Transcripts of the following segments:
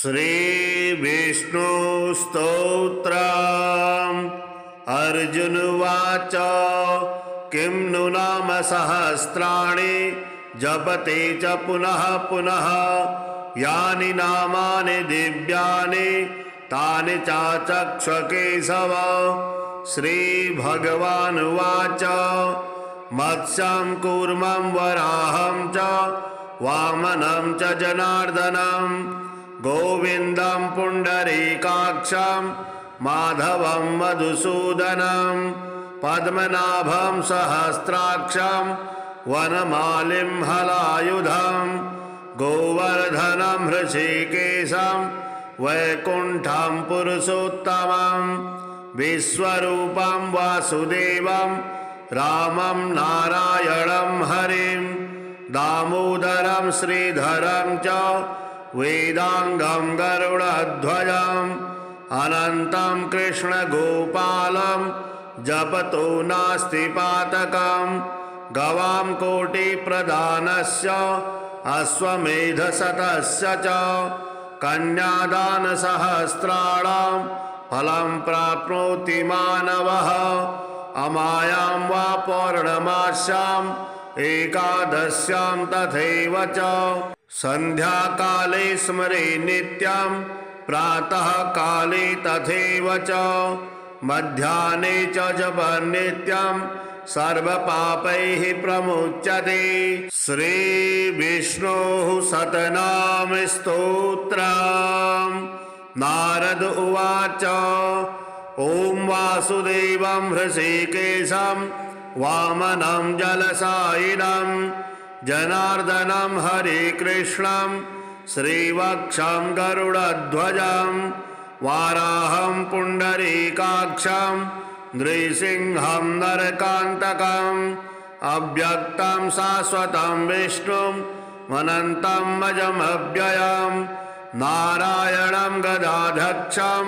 श्री विष्णु स्तोत्रम्। अर्जुन उवाच किं नु नाम सहस्राणि जपते च पुनः पुनः यानि नामानि दिव्यानि तानि चाचक्ष केशव। श्रीभगवानुवाच मत्स्यं कूर्मं वराहं च वामनं च जनार्दनं गोविन्दं पुण्डरीकाक्षं माधवं मधुसूदनं पद्मनाभं सहस्राक्षं वनमालिं हलायुधं गोवर्धनं हृषीकेशं वैकुण्ठं पुरुषोत्तमं विश्वरूपं वासुदेवं रामं नारायणं हरिं दामोदरं श्रीधरं च वेदांगं गरुडध्वजम् अनन्तं कृष्णगोपालं जपतो नास्ति पातकम् गवां कोटिप्रदानस्य अश्वमेधशतस्य च कन्यादानसहस्राणां फलं प्राप्नोति मानवः अमायां वा पौर्णमास्याम् एकादश्यां तथैव च सन्ध्याकाले स्मरे नित्यं प्रातः काले तथैव च मध्याह्ने च जपं नित्यं सर्वपापैः प्रमुच्यते। श्रीविष्णोः शतनाम स्तोत्रम्। नारद उवाच ॐ वासुदेवं हृषीकेशं वामनं जलसायिनं जनार्दनं हरिकृष्णं श्रीवक्षं गरुडध्वजं वाराहं पुण्डरीकाक्षं नृसिंहं नरकान्तकम् अव्यक्तं शाश्वतं विष्णुं अनन्तं अजमव्ययं नारायणं गदाध्यक्षं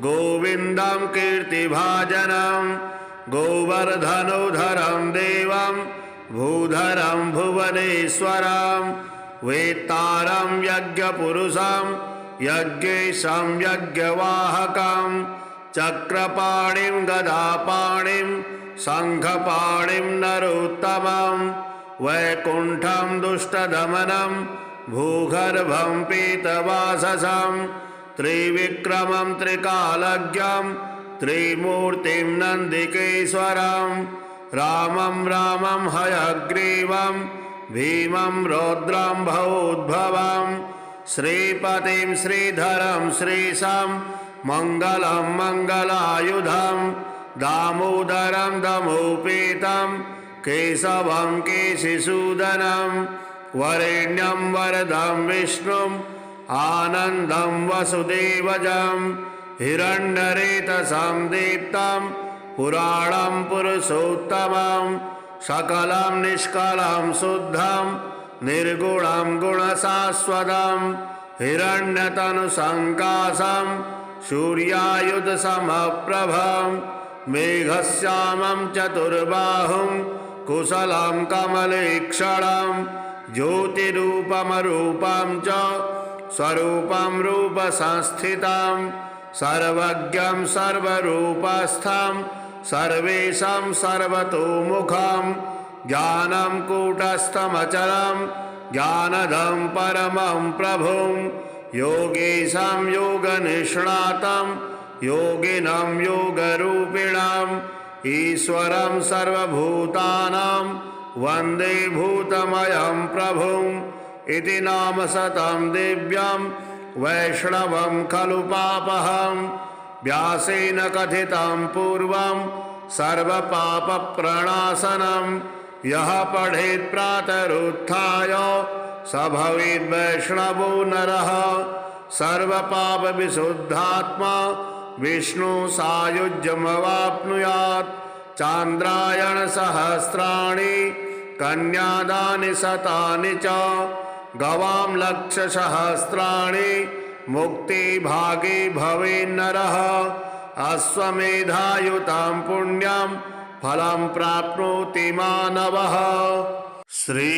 गोविन्दं कीर्तिभाजनं गोवर्धनोधरं देवं भूधरं भुवनेश्वरं वेत्तारं यज्ञपुरुषं यज्ञेशं यज्ञवाहकं चक्रपाणिं गदापाणिं शङ्खपाणिं नरोत्तमं वैकुण्ठं दुष्टदमनं भूगर्भं पीतवाससं त्रिविक्रमं त्रिकालज्ञं त्रिमूर्तिं नन्दिकेश्वरं रामं रामं हयग्रीवं भीमं रौद्रं भवोद्भवं श्रीपतिं श्रीधरं श्रीशं मङ्गलं मङ्गलायुधं दामोदरं दमोपेतं केशवं केशिसूदनं वरेण्यं वरदं विष्णुं आनन्दं वसुदेवजं हिरण्यरेतसं दीप्तं पुराणं पुरुषोत्तमं सकलं निष्कलं शुद्धं निर्गुणं गुणशाश्वतं हिरण्यतनुसङ्काशं सूर्यायुधसमप्रभं मेघश्यामं चतुर्बाहुं कुशलं कमलेक्षणं ज्योतिरूपमरूपं च स्वरूपं रूपसंस्थितं सर्वज्ञं सर्वरूपस्थं सर्वेशं सर्वतोमुखं ज्ञानं कूटस्थमचलं ज्ञानदं परमं प्रभुं योगेशं योगनिष्णातं योगिनं योगरूपिणं ईश्वरं सर्वभूतानां वन्दे भूतमयं प्रभुं इति नाम शतं दिव्यं वैष्णवं खलु पापहं व्यासेन कथितं पूर्वं सर्वपापप्रणाशनं यः पठेत् प्रातरुत्थाय स भवेद् वैष्णवो नरः सर्वपापविशुद्धात्मा विष्णु सायुज्यमवाप्नुयात् चान्द्रायणसहस्राणि कन्यादानि शतानि च गवां लक्षसहस्राणि मुक्तिभागी भवेन्नरः अश्वमेधायुतं पुण्यं फलं प्राप्नोति मानवः। श्री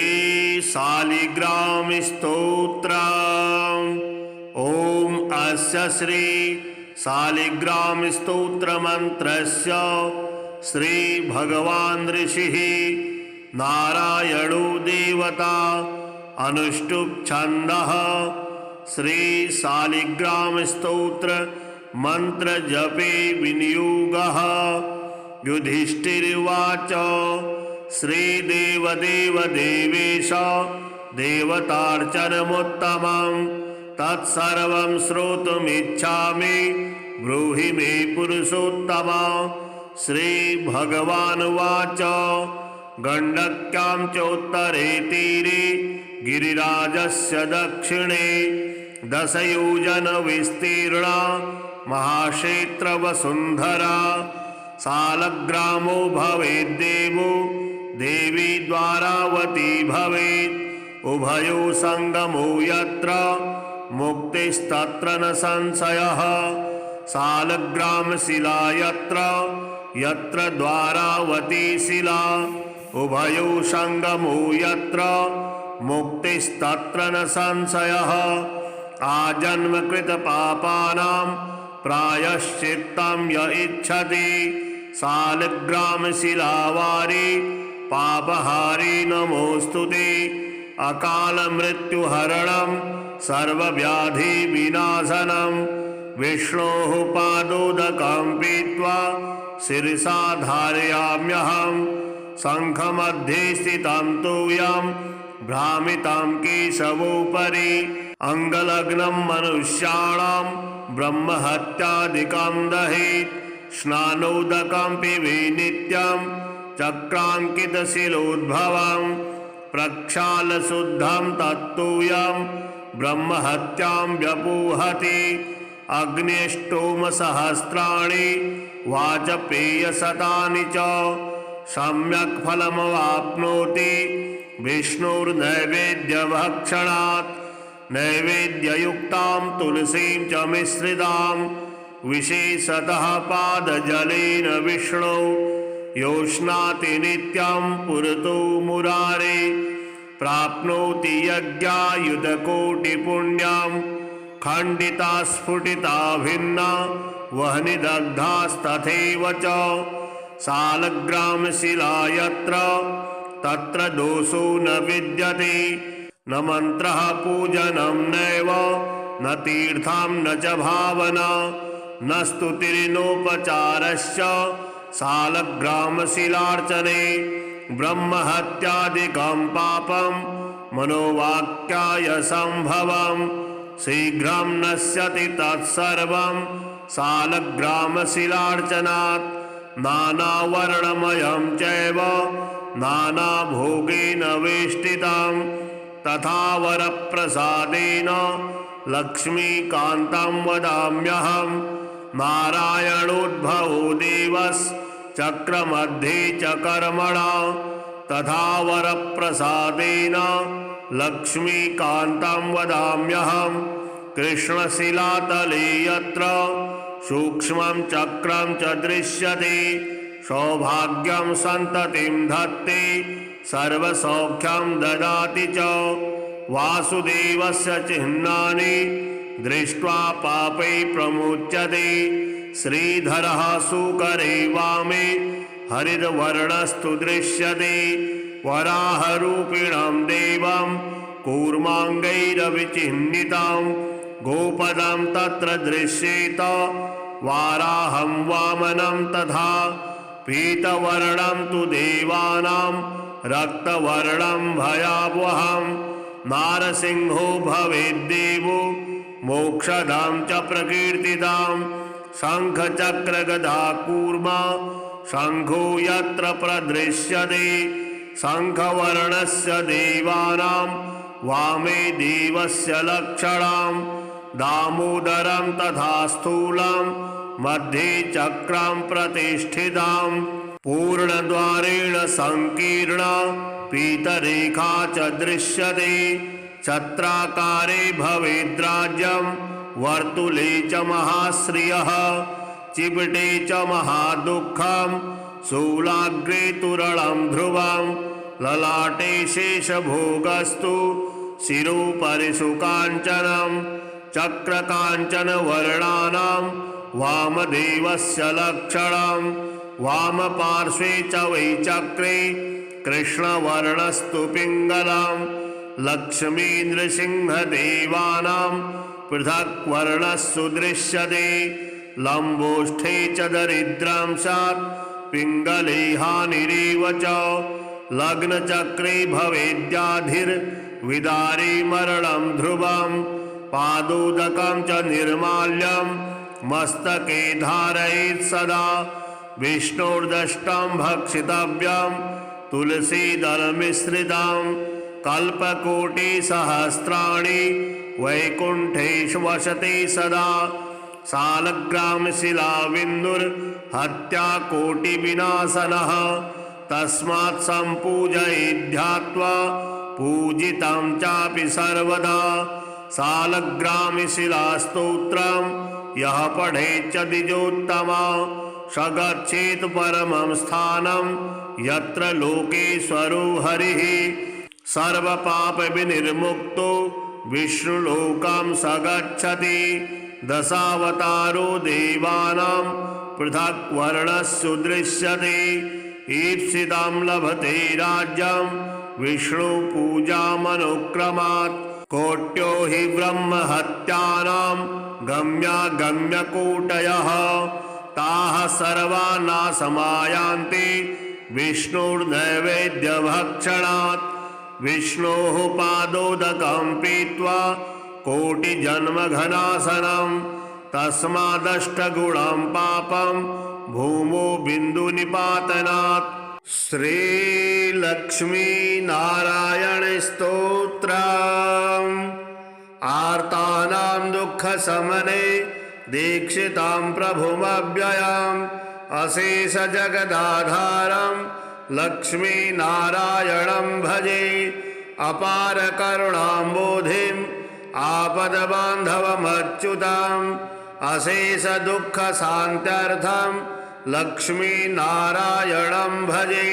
शालिग्राम स्तोत्रम्। ओम ब्रह्मस्य श्री शालिग्राम स्तोत्र मंत्रस्य श्री भगवान् ऋषिः नारायणो देवता अनुष्टुप् छन्दः श्री शालिग्राम स्तोत्र मंत्र जपे विनियोगः। युधिष्ठिर्वाच श्रीदेवदेव देवेश देवतार्चनमुत्तमं तत्सर्वं श्रोतुमिच्छामि ब्रूहि मे पुरुषोत्तम। श्रीभगवानुवाच गण्डक्यां चोत्तरे तीरे गिरिराजस्य दक्षिणे दशयोजनविस्तीर्णा महाक्षेत्रवसुन्धरा शालग्रामो भवेद्देवो देवी द्वारावती भवेत् उभयो संगमो यत्र मुक्तिस्तत्र न संशयः। शालग्रामशिला यत्र यत्र द्वारावती शिला उभयो संगमो यत्र मुक्तिस्तत्र न संशयः। आजन्मकृत पापानां प्रायश्चित्तं य इच्छति शालग्रामशिलावारि पापहारी नमोस्तुते। अकालमृत्युहरणं सर्वव्याधिविनाशनं विष्णोः पादोदकं पीत्वा शिरसा धारयाम्यहं। शङ्खमध्ये स्थितं तूयं भ्रामितं केशवोपरि अङ्गलग्नं मनुष्याणां ब्रह्महत्यादिकं दहेत्। स्नानोदकं पिबे नित्यं चक्राङ्कितशिलोद्भवं प्रक्षालशुद्धं तत्तूयं ब्रह्महत्यां व्यपूहति। अग्निष्टोमसहस्राणि वाजपेयशतानि च सम्यक् फलमवाप्नोति विष्णुर्नैवेद्यभक्षणात्। नैवेद्ययुक्तां तुलसीं च मिश्रितां विशेषतः पादजलेन विष्णु योष्णाति नित्यं पुरतो मुरारे प्राप्नोति यज्ञायुधकोटिपुण्यं। खण्डिता स्फुटिता भिन्ना वह्निदग्धास्तथैव च शालग्रामशिला यत्र तत्र दोषो न विद्यते। न मन्त्रः पूजनं नैव न तीर्थं न च भावना न स्तुतिर्नोपचारश्च शालग्रामशिलार्चने। ब्रह्महत्यादिकं पापं मनोवाक्काय संभवं शीघ्रं नश्यति तत्सर्वं शालग्रामशिलार्चनात्। नानावर्णमयं चैव नानाभोगेन वेष्टितं तथा वरप्रसादेन लक्ष्मीकान्तं वदाम्यहं। नारायणोद्भवो देवश्चक्रमध्ये च कर्मणा तथा वरप्रसादेन लक्ष्मीकान्तं वदाम्यहं। कृष्णशिलातले यत्र सूक्ष्मं चक्रं च दृश्यते सौभाग्यं सन्ततिं धत्ते सर्वसौख्यं ददाति च। वासुदेवस्य चिह्नानि दृष्ट्वा पापै प्रमुच्यते। श्रीधरः सुकरे वामे हरिद्वर्णस्तु दृश्यते। वराहरूपिणं देवं कूर्माङ्गैरविचिह्नितं गोपदं तत्र दृश्येत वाराहं वामनं तथा। पीतवर्णं तु देवानां रक्तवर्णं भयावहं। नारसिंहो भवेद्देवो मोक्षदां च प्रकीर्तितां। शङ्खचक्रगदा कूर्मा शङ्खो यत्र प्रदृश्यते शङ्खवर्णस्य देवानां वामे देवस्य लक्षणं। दामोदरं तथा स्थूलं मध्ये चक्रां प्रतिष्ठितां। पूर्णद्वारेण संकीर्णा पीतरेखा च दृश्यते। छत्राकारे भवेद्राज्यं वर्तुले च महाश्रियः। चिबटे च महादुःखं शूलाग्रे तुरलं ध्रुवं। ललाटे शेषभोगस्तु शिरोपरि सुकाञ्चनं। चक्रकाञ्चनवर्णानां वामदेवस्य लक्षणं वामपार्श्वे च वै चक्रे कृष्णवर्णस्तु पिङ्गलां लक्ष्मीनृसिंहदेवानां पृथक् वर्णस्सु दृश्यते लम्बोष्ठे च दरिद्रां स्यात् पिङ्गले हानिरेव च लग्नचक्रे भवेद्याधिर्विदारे मरणं ध्रुवं पादोदकं च निर्माल्यं मस्तके धारयेत् सदा विष्णोर्दष्टं भक्षितव्यं तुलसीदलमिश्रितं कल्पकोटिसहस्राणि वैकुण्ठेषु वसते सदा सालग्रामशिलाबिन्दुर्हत्याकोटिविनाशनः तस्मात् सम्पूजयेद्ध्यात्वा पूजितं चापि सर्वदा सालग्रामशिलास्तोत्रं यः पठेच्च द्विजोत्तमा स गच्छेत् परमं स्थानं यत्र लोकेश्वरो हरिः सर्वपापविनिर्मुक्तो विष्णुलोकं स गच्छति दशावतारो देवानां पृथक् वर्णस्सु दृश्यते ईप्सितं लभते राज्यं विष्णुपूजामनुक्रमात् कोट्यो हि ब्रह्महत्यानां गम्यागम्यकोटयः ताः सर्वा नाशमायान्ति विष्णुर्नैवेद्यभक्षणात् विष्णोः पादोदकं पीत्वा कोटिजन्मघनाशनं तस्मादष्टगुणं पापं भूमो बिन्दुनिपातनात् श्रीलक्ष्मीनारायणस्तोत्रम् आर्तानां दुःखशमने दीक्षितां प्रभुमव्ययम् अशेषजगदाधारं लक्ष्मीनारायणं भजे अपारकरुणाम्बोधिम् आपदबान्धवमच्युतम् अशेषदुःखशान्त्यर्थं लक्ष्मीनारायणं भजे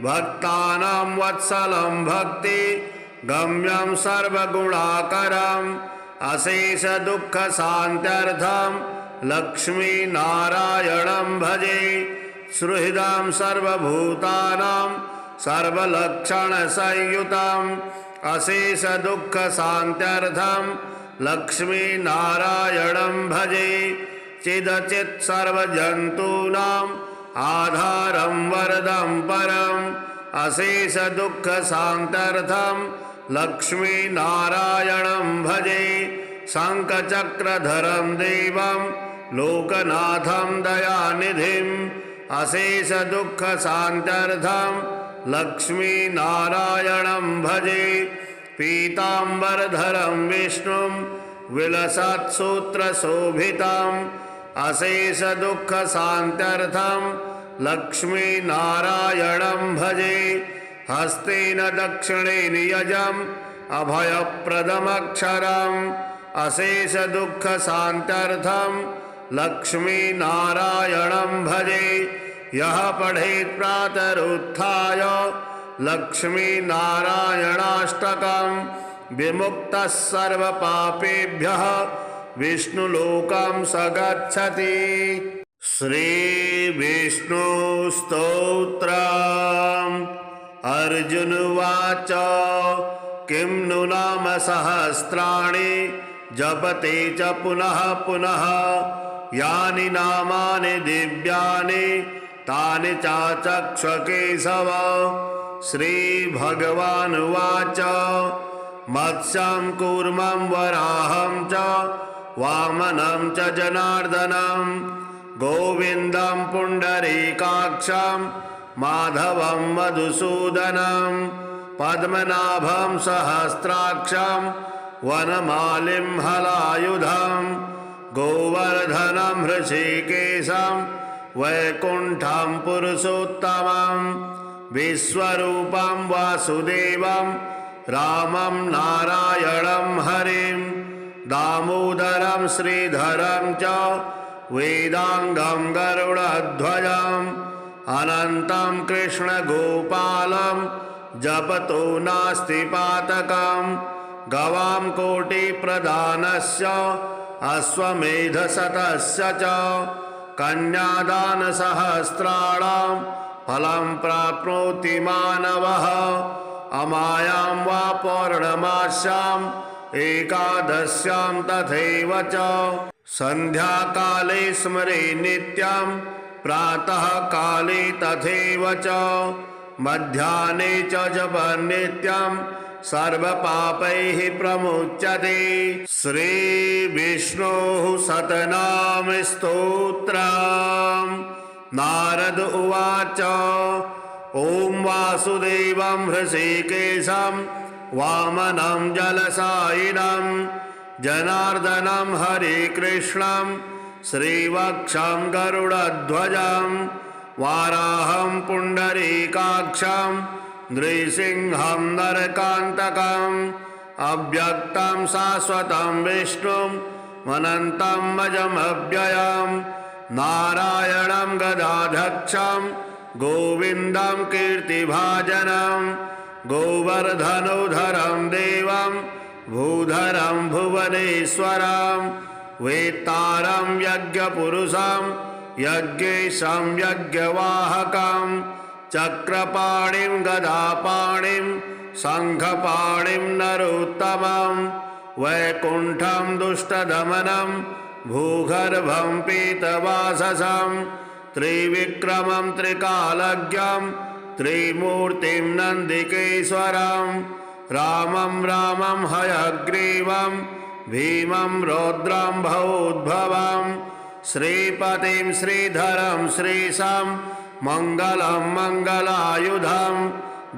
भक्तानां वत्सलं भक्ति गम्यं सर्वगुणाकरम् अशेषदुःखशान्त्यर्थं लक्ष्मीनारायणं भजे सुहृदं सर्वभूतानां सर्वलक्षणसंयुतम् अशेषदुःखशान्त्यर्थं लक्ष्मीनारायणं भजे चिदचित् सर्वजन्तूनाम् आधारं वरदं परम् अशेषदुःखशान्त्यर्थं लक्ष्मीनारायणं भजे शङ्खचक्रधरं देवं लोकनाथं दयानिधिम् अशेषदुःखशान्त्यर्थं लक्ष्मीनारायणं भजे पीताम्बरधरं विष्णुं विलसत्सूत्रशोभितम् अशेषदुःखशान्त्यर्थं लक्ष्मीनारायणं भजे हस्तेन दक्षिणेन यजम् अभयप्रदमक्षरम् अशेषदुःखशान्त्यर्थं लक्ष्मीनारायणं भजे यः पठेत् प्रातरुत्थाय लक्ष्मीनारायणाष्टकं विमुक्तः सर्वपापेभ्यः विष्णुलोकं स गच्छति। श्रीविष्णुस्तोत्रम् अर्जुन उवाच किं नु नाम सहस्राणि जपते च पुनः पुनः यानि नामानि दिव्यानि तानि चाचक्ष केशव। श्रीभगवानुवाच मत्स्यं कूर्मं वराहं च वामनं च जनार्दनं गोविन्दं पुण्डरीकाक्षं माधवं मधुसूदनं पद्मनाभं सहस्राक्षं वनमालिं हलायुधं गोवर्धनं हृषीकेशं वैकुण्ठं पुरुषोत्तमं विश्वरूपं वासुदेवं रामं नारायणं हरिं दामोदरं श्रीधरं च वेदांगं गरुडध्वजम् अनन्तं कृष्णगोपालं जपतो नास्ति पातकं गवां कोटिप्रदानस्य अश्वमेधशतस्य च कन्यादानसहस्राणां फलं प्राप्नोति मानवः अमायां वा पौर्णमास्याम् एकादश्यां तथैव च सन्ध्याकाले स्मरे नित्यं प्रातः काले तथैव च मध्याह्ने च जपन् नित्यं सर्वपापैः प्रमुच्यते। श्रीविष्णोः शतनाम स्तोत्रम्। नारद उवाच ॐ वासुदेवं हृषीकेशं वामनं जलसायिनं जनार्दनं हरिकृष्णं श्रीवक्षं गरुडध्वजं वाराहं पुण्डरीकाक्षं नृसिंहं नरकान्तकम् अव्यक्तं शाश्वतं विष्णुं अनन्तं अजमव्ययं नारायणं गदाधक्षं गोविन्दं कीर्तिभाजनं गोवर्धनोधरं देवं भूधरं भुवनेश्वरं वेत्तारं यज्ञपुरुषं यज्ञेशं यज्ञवाहकं चक्रपाणिं गदापाणिं शङ्खपाणिं नरोत्तमं वैकुण्ठं दुष्टदमनं भूगर्भं पीतवाससं त्रिविक्रमं त्रिकालज्ञं त्रिमूर्तिं नन्दिकेश्वरं रामं रामं हयग्रीवं भीमं रौद्रं भवोद्भवं श्रीपतिं श्रीधरं श्रीशं मङ्गलं मङ्गलायुधं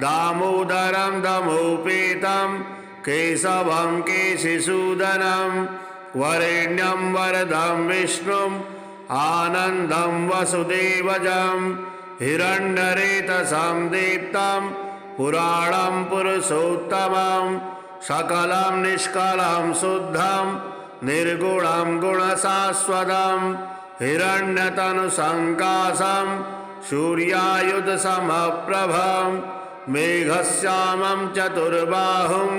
दामोदरं दमोपेतं केशवं केशिसूदनं वरेण्यं वरदं विष्णुम् आनन्दं वसुदेवजं हिरण्यरेतसं दीप्तं पुराणं पुरुषोत्तमं सकलं निष्कलं शुद्धं निर्गुणं गुणशाश्वतं हिरण्यतनुसङ्काशं सूर्यायुधसमप्रभं मेघश्यामं चतुर्बाहुं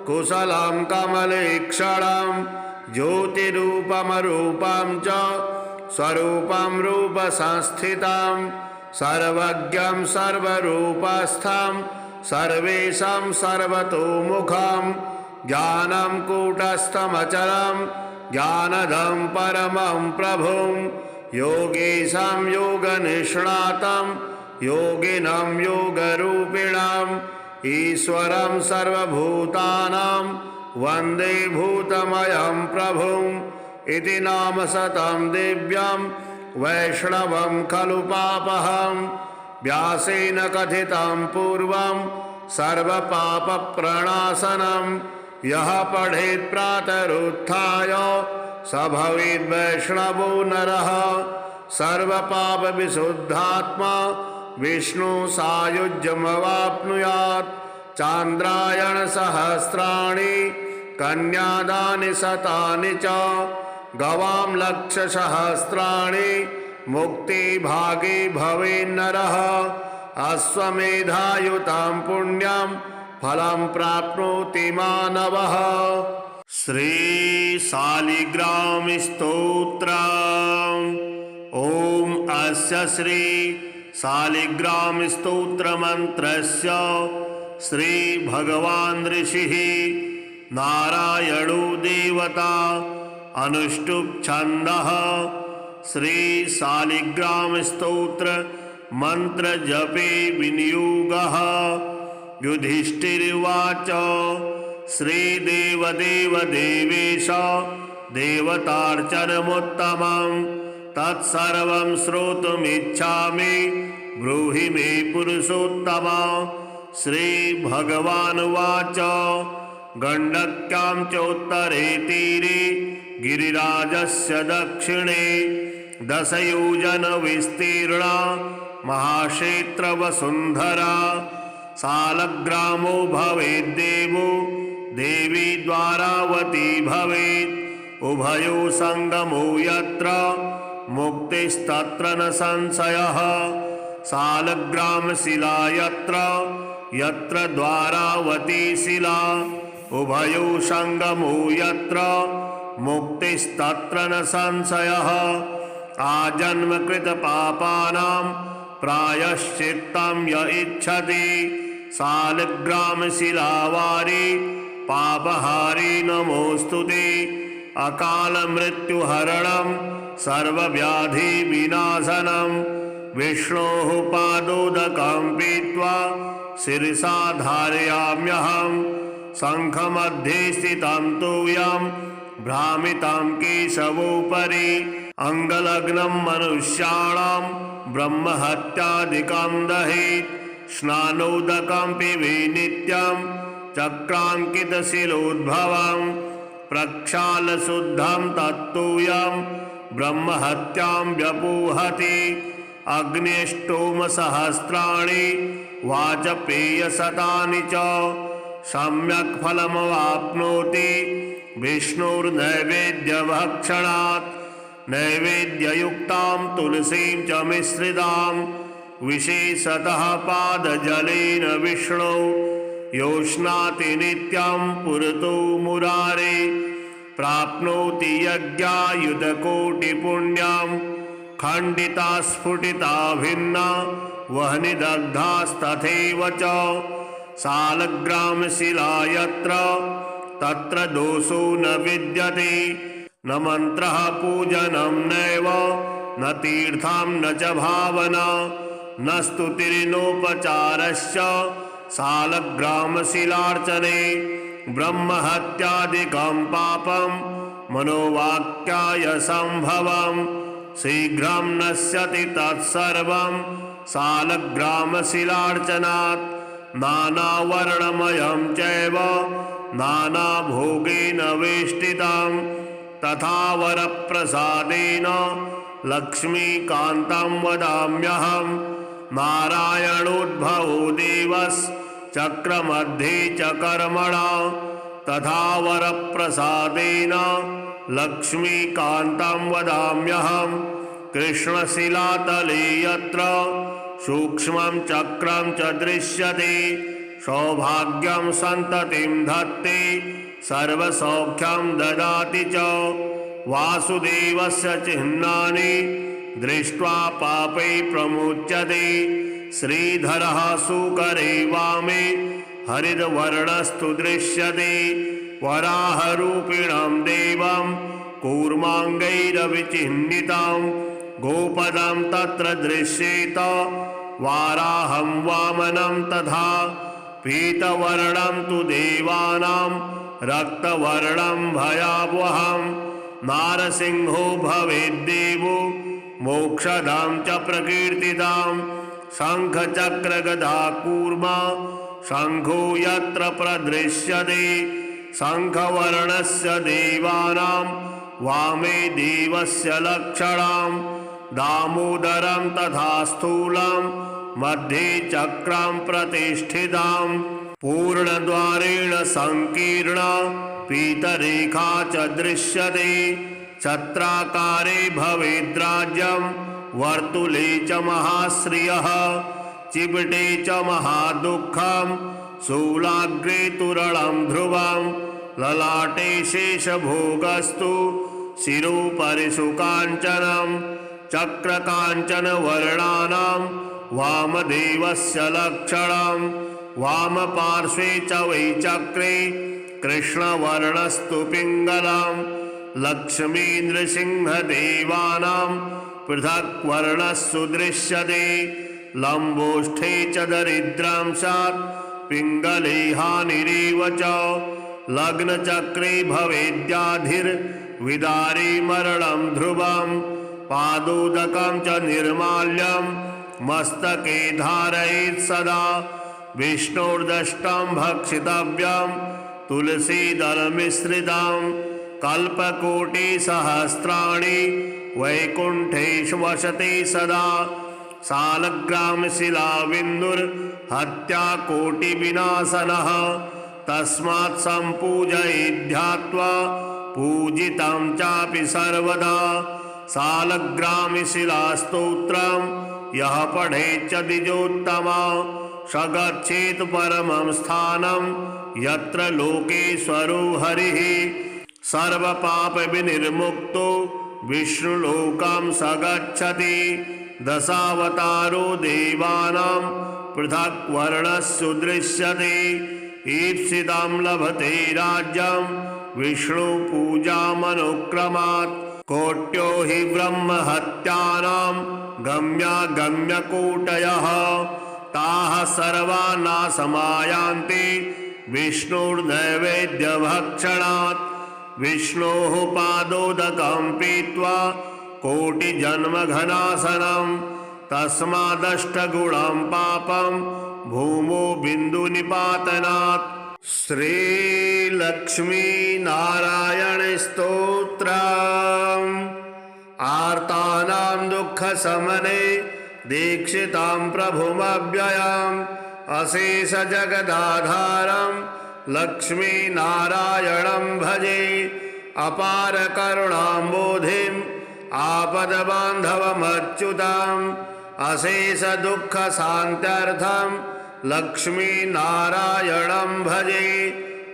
कुशलं कमलेक्षणं ज्योतिरूपमरूपं च स्वरूपं रूपसंस्थितं सर्वज्ञं सर्वरूपस्थं सर्वेशं सर्वतोमुखं ज्ञानं कूटस्थमचलं ज्ञानदं परमं प्रभुं योगीशं योगनिष्णातं योगिनं योगरूपिणं ईश्वरं सर्वभूतानां वन्दे भूतमयं प्रभुम् इति नाम शतं दिव्यं वैष्णवं खलु पापहं व्यासेन कथितं पूर्वं सर्वपापप्रणाशनं यः पठेत् प्रातरुत्थाय स भवेद् वैष्णवो नरः सर्वपापविशुद्धात्मा विष्णुसायुज्यमवाप्नुयात् चान्द्रायणसहस्राणि कन्यादानि शतानि च गवां लक्षसहस्राणि मुक्तिभागी भवेन्नरः अश्वमेधायुतं पुण्यं फलं प्राप्नोति मानवः। श्रीशालिग्राम स्तोत्रम्। ॐ अस्य श्री शालिग्राम स्तोत्र मंत्रस्य श्री भगवान् ऋषिः नारायणो देवता अनुष्टुप् छन्दः श्री शालिग्राम स्तोत्र मंत्र जपे विनियोगः। युधिष्ठिर्वाच श्रीदेवदेव देवेश देवतार्चनमुत्तमं तत्सर्वं श्रोतुमिच्छामि ब्रूहि मे पुरुषोत्तम। श्रीभगवानुवाच गण्डक्यां चोत्तरे तीरे गिरिराजस्य दक्षिणे दशयोजनविस्तीर्णा महाक्षेत्रवसुन्धरा शालग्रामो भवेद्देवो देवी द्वारावती भवेत् उभयो संगमो यत्र मुक्तिस्तत्र न संशयः। शालग्रामशिला यत्र यत्र द्वारावती शिला उभयो संगमो यत्र मुक्तिस्तत्र न संशयः आजन्मकृत पापानां प्रायश्चित्तं य इच्छति शालिग्रामशिलावारी पापहारी नमोस्तुते अकाल मृत्युहरणं सर्वव्याधिविनाशनं विष्णोः पादोदकं पीत्वा शिरसा धारयाम्यहं शङ्खमध्ये स्थितं तूयं भ्रामितं केशवोपरि अङ्गलग्नं मनुष्याणां ब्रह्महत्यादिकं दहेत् स्नानोदकं पिबे नित्यं चक्राङ्कितशिलोद्भवं प्रक्षालशुद्धं तत्तूयं ब्रह्महत्यां व्यपोहति अग्निष्टोमसहस्राणि वाजपेयशतानि च सम्यक् फलमवाप्नोति विष्णुर्नैवेद्यभक्षणात् नैवेद्ययुक्तां तुलसीं च मिश्रितां विशेषतः पादजलेन विष्णो योष्णाति नित्यं पुरतो मुरारे प्राप्नोति यज्ञायुधकोटिपुण्यं खण्डिता स्फुटिता भिन्ना वह्निदग्धास्तथैव च शालग्रामशिला यत्र तत्र दोषो न विद्यते न मन्त्रः पूजनं नैव न तीर्थं न च भावना न स्तुतिर्नोपचारश्च शालग्रामशिलार्चने ब्रह्महत्यादिकं पापं मनोवाक्याय संभवं शीघ्रं नश्यति तत्सर्वं शालग्रामशिलार्चनात् नानावर्णमयं चैव नानाभोगेन वेष्टितं तथा वरप्रसादेन लक्ष्मीकान्तं वदाम्यहं नारायणोद्भवो देवश्चक्रमध्ये च कर्मणा तथा वरप्रसादेन लक्ष्मीकान्तं वदाम्यहं कृष्णशिलातले यत्र सूक्ष्मं चक्रं च दृश्यते सौभाग्यं सन्ततिं धत्ते सर्वसौख्यं ददाति च वासुदेवस्य चिह्नानि दृष्ट्वा पापै प्रमुच्यते श्रीधरः सुकरे वामे हरिद्वर्णस्तु दृश्यते वराहरूपिणं देवं कूर्माङ्गैरविचिह्नितं गोपदं तत्र दृश्येत वाराहं वामनं तथा पीतवर्णं तु देवानां रक्तवर्णं भयावहं नारसिंहो भवेद्देवो मोक्षदां च प्रकीर्तितां शङ्खचक्रगदा कूर्मा शङ्खो यत्र प्रदृश्यते शङ्खवर्णस्य देवानां वामे देवस्य लक्षणं दामोदरं तथा स्थूलं मध्ये चक्रं प्रतिष्ठितं पूर्णद्वारेण संकीर्णा पीतरेखा च दृश्यते छत्राकारे भवेद्राज्यं वर्तुले च महाश्रियः चिबटे च महादुःखं शूलाग्रे तुरलं ध्रुवं ललाटे शेषभोगस्तु शिरोपरि सुकाञ्चनं चक्रकाञ्चनवर्णानां वामदेवस्य लक्षणं वामपार्श्वे च वै चक्रे कृष्णवर्णस्तु पिङ्गलं लक्ष्मीन्द्रसिंहदेवानां पृथक् वर्णस्सु दृश्यते लम्बोष्ठे च दरिद्रं स्यात् पिङ्गले हानिरेव च लग्नचक्रे भवेद्याधिर्विदारे मरणं ध्रुवं पादोदकं च निर्माल्यं मस्तके धारयेत् सदा विष्णोर्दष्टं भक्षितव्यं तुलसीदलमिश्रितं कल्पकोटिसहस्राणि वैकुण्ठेषु वसते सदा शालग्रामशिलाविन्दुर्हत्याकोटिविनाशनः तस्मात् सम्पूजयेद्ध्यात्वा पूजितं चापि सर्वदा शालग्रामशिलास्तोत्रं यः पठेच्च द्विजोत्तमा स गच्छेत् परमं स्थानं यत्र लोकेश्वरो हरिः सर्वपापविनिर्मुक्तो विष्णुलोकां स गच्छति। दशावतारो देवानां पृथक् वर्णस्सु दृश्यते। ईप्सितां लभते राज्यं विष्णुपूजामनुक्रमात्। कोट्यो हि ब्रह्महत्यानां गम्यागम्यकोटयः ताः सर्वा नाशमायान्ति विष्णुर्नैवेद्यभक्षणात्। विष्णोः पादोदकं पीत्वा कोटिजन्मघनाशनं तस्मादष्टगुणं पापं भूमो बिन्दुनिपातनात्। श्रीलक्ष्मीनारायणस्तोत्रम्। आर्तानां दुःखशमने दीक्षितां प्रभुमव्ययम् अशेषजगदाधारं लक्ष्मीनारायणं भजे। अपारकरुणाम्बोधिम् आपदबान्धवमच्युतम् अशेषदुःखशान्त्यर्थं लक्ष्मीनारायणं भजे।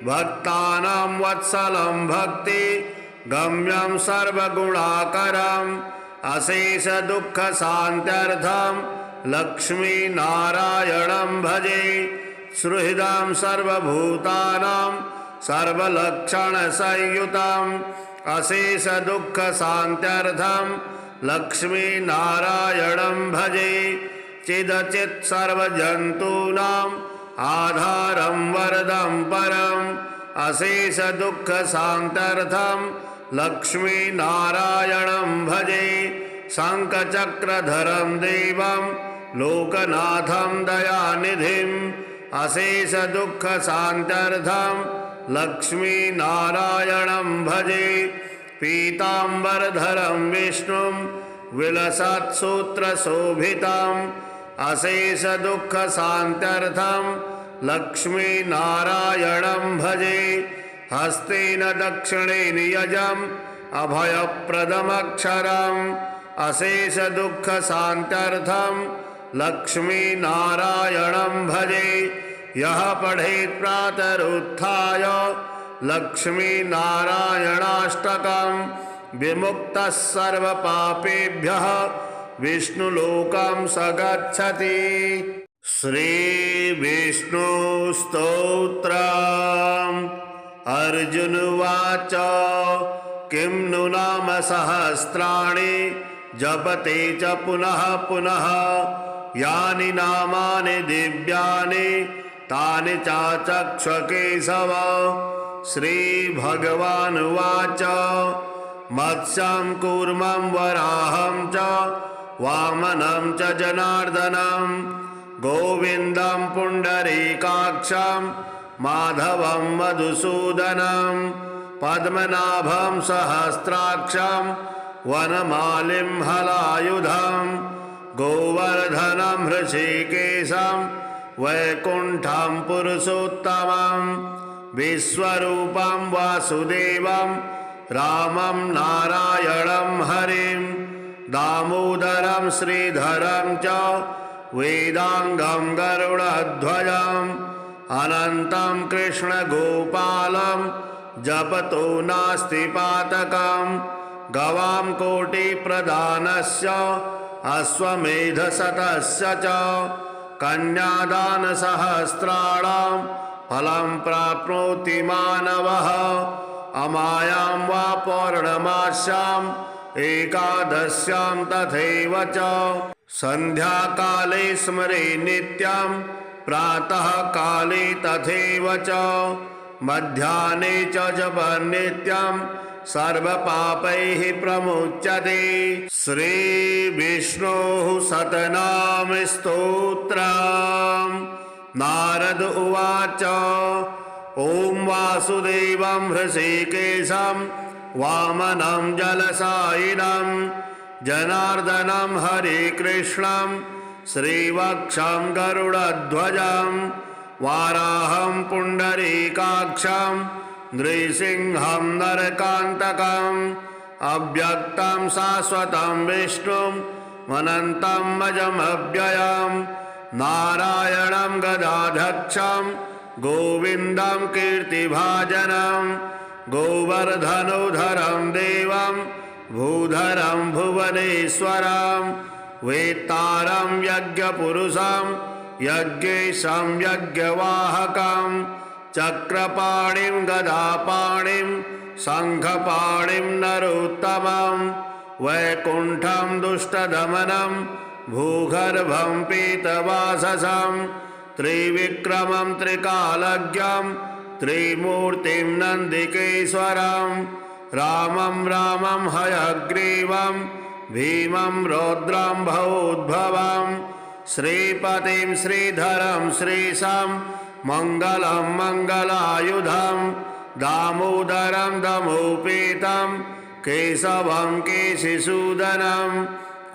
भक्तानां वत्सलं भक्ति गम्यं सर्वगुणाकरम् अशेषदुःखशान्त्यर्थं लक्ष्मीनारायणं भजे। सुहृदं सर्वभूतानां सर्वलक्षणसंयुतम् अशेषदुःखशान्त्यर्थं लक्ष्मीनारायणं भजे। चिदचित् सर्वजन्तूनाम् आधारं वरदं परम् अशेषदुःखशान्त्यर्थं लक्ष्मीनारायणं भजे। शङ्खचक्रधरं देवं लोकनाथं दयानिधिम् अशेषदुःखशान्त्यर्थं लक्ष्मीनारायणं भजे। पीताम्बरधरं विष्णुं विलसत्सूत्रशोभितम् अशेषदुःखशान्त्यर्थं लक्ष्मीनारायणं भजे। हस्तेन दक्षिणेन यजम् अभयप्रदमक्षरम् अशेषदुःखशान्त्यर्थं लक्ष्मीनारायणं भजे। यः पठेत् प्रातरुत्थाय लक्ष्मीनारायणाष्टकं विमुक्तः सर्वपापेभ्यः विष्णुलोकं स गच्छति। श्रीविष्णुस्तोत्रम्। अर्जुन उवाच किं नु नाम सहस्राणि जपते च पुनः पुनः यानि नामानि दिव्यानि तानि चाचक्ष केशव। श्रीभगवानुवाच मत्स्यं कूर्मं वराहं च वामनं च जनार्दनं गोविन्दं पुण्डरीकाक्षं माधवं मधुसूदनं पद्मनाभं सहस्राक्षं वनमालिं हलायुधं गोवर्धनं हृषीकेशं वैकुण्ठं पुरुषोत्तमं विश्वरूपं वासुदेवं रामं नारायणं हरिं दामोदरं श्रीधरं च वेदांगं गरुडध्वजम् अनन्तं कृष्णगोपालं जपतो नास्ति पातकम् गवां कोटिप्रदानस्य अश्वमेधशतस्य च कन्यादानसहस्राणां फलं प्राप्नोति मानवः अमायां वा पौर्णमास्याम् एकादश्यां तथैव च सन्ध्याकाले स्मरे नित्यं प्रातः काले तथैव च मध्याह्ने च जपं नित्यं सर्वपापैः प्रमुच्यते। श्रीविष्णोः शतनाम स्तोत्रम्। नारद उवाच ॐ वासुदेवं हृषीकेशं वामनं जलशायिनं जनार्दनं हरिकृष्णं श्रीवक्षं गरुडध्वजं वाराहं पुण्डरीकाक्षं नृसिंहं नरकान्तकम् अव्यक्तं शाश्वतं विष्णुं अनन्तं अजमव्ययं नारायणं गदाध्यक्षं गोविन्दं कीर्तिभाजनं गोवर्धनोधरं देवं भूधरं भुवनेश्वरं वेत्तारं यज्ञपुरुषं यज्ञेशं यज्ञवाहकं चक्रपाणिं गदापाणिं शङ्खपाणिं नरोत्तमं वैकुण्ठं दुष्टदमनं भूगर्भं पीतवाससं त्रिविक्रमं त्रिकालज्ञं त्रिमूर्तिं नन्दिकेश्वरं रामं रामं हयग्रीवं भीमं रौद्रं भवोद्भवं श्रीपतिं श्रीधरं श्रीशं मङ्गलं मङ्गलायुधं दामोदरं दमोपेतं केशवं केशिसूदनं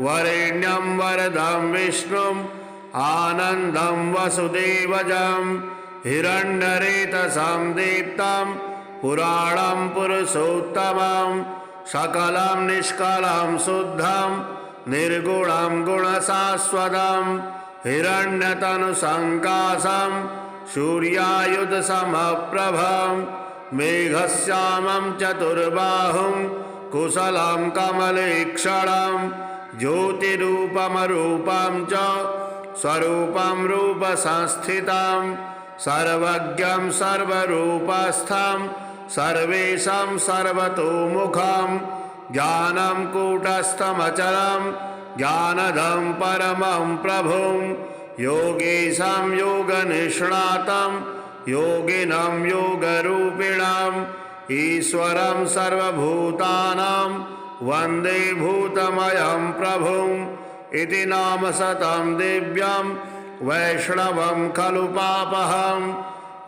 वरेण्यं वरदं विष्णुं आनन्दं वसुदेवजं हिरण्यरेतसं दीप्तं पुराणं पुरुषोत्तमं सकलं निष्कलं शुद्धं निर्गुणं गुणशाश्वतं हिरण्यतनुसङ्काशं सूर्यायुधसमप्रभं मेघश्यामं चतुर्बाहुं कुशलं कमलेक्षणं ज्योतिरूपमरूपं च स्वरूपं रूपसंस्थितं सर्वज्ञं सर्वरूपस्थं सर्वेशं सर्वतोमुखं ज्ञानं कूटस्थमचलं ज्ञानदं परमं प्रभुं योगेशं योगनिष्णातं योगिनं योगरूपिणं ईश्वरं सर्वभूतानां वन्दे भूतमयं प्रभुं इति नाम शतं दिव्यं वैष्णवं खलु पापहं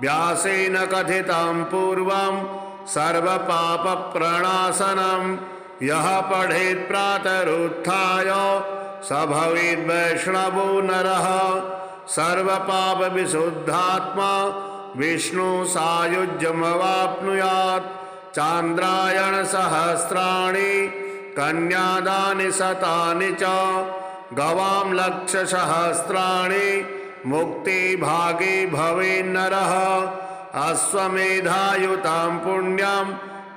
व्यासेन कथितं पूर्वं सर्वपापप्रणाशनं यः पठेत् प्रातरुत्थाय स भवेद् वैष्णवो नरः सर्वपापविशुद्धात्मा विष्णुसायुज्यमवाप्नुयात् चान्द्रायणसहस्राणि कन्यादानि शतानि च गवां लक्षसहस्राणि मुक्तिभागी भवेन्नरः अश्वमेधायुतं पुण्यं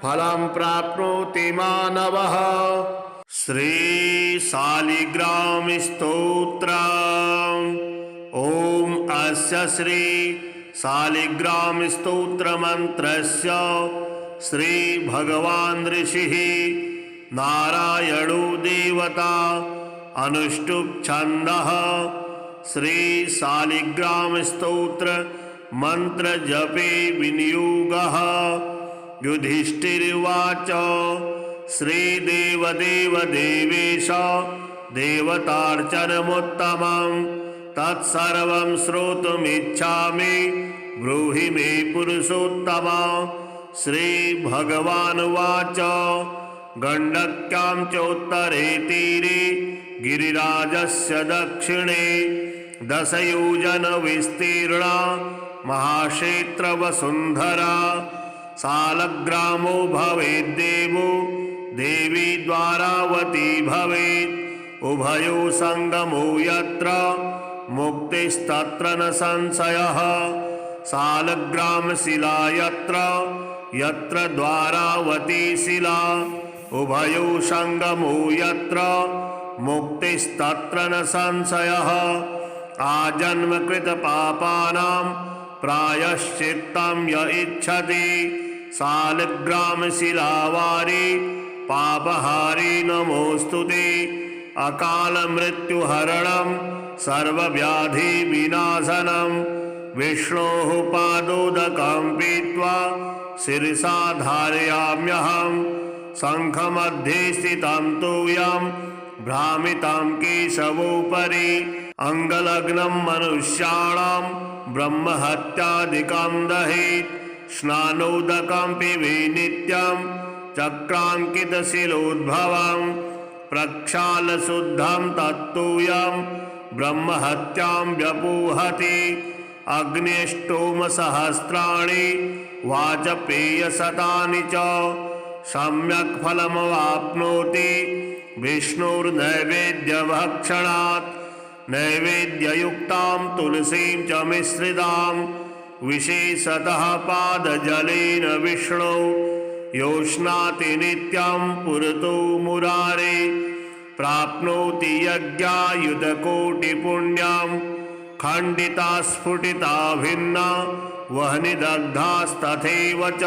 फलं प्राप्नोति मानवः। श्रीशालिग्राम स्तोत्रम्। ॐ अस्य श्री शालिग्राम स्तोत्र मंत्रस्य श्री भगवान् ऋषिः नारायणो देवता अनुष्टुप् छन्दः। श्री शालिग्राम स्तोत्र मंत्र जपे विनियोगः। युधिष्ठिर्वाच श्रीदेवदेव देवेश देवतार्चनमुत्तमं तत्सर्वं श्रोतुमिच्छामि ब्रूहि मे पुरुषोत्तम। श्रीभगवानुवाच गण्डक्यां चोत्तरे तीरे गिरिराजस्य दक्षिणे दशयोजनविस्तीर्णा महाक्षेत्रवसुन्धरा शालग्रामो भवेद्देवो देवी द्वारावती भवेत् उभयो संगमो यत्र मुक्तिस्तत्र न संशयः। शालग्रामशिला यत्र यत्र द्वारावती शिला उभयो संगमो यत्र मुक्तिस्तत्र न संशयः। आजन्मकृत पापानां प्रायश्चित्तं य इच्छति शालग्रामशिलावारी पापहारी नमोस्तुते। अकाल मृत्युहरणं सर्वव्याधि विनाशनं विष्णोः पादोदकं पीत्वा शिरसा धारयाम्यहं। शङ्खमध्ये स्थितं तूयं भ्रामितं केशवोपरि अङ्गलग्नं मनुष्याणां ब्रह्महत्यादिकं दहेत्। स्नानोदकं पिबे नित्यं चक्राङ्कितशिलोद्भवं प्रक्षालशुद्धं तत्तूयं ब्रह्महत्यां व्यपूहति। अग्निष्टोमसहस्राणि वाजपेयशतानि च सम्यक् फलमवाप्नोति विष्णुर्नैवेद्यभक्षणात्। नैवेद्ययुक्तां तुलसीं च मिश्रितां विशेषतः पादजलेन विष्णो योष्णाति नित्यं पुरतो मुरारे प्राप्नोति यज्ञायुधकोटिपुण्यां खण्डिता स्फुटिता भिन्ना वह्निदग्धास्तथैव च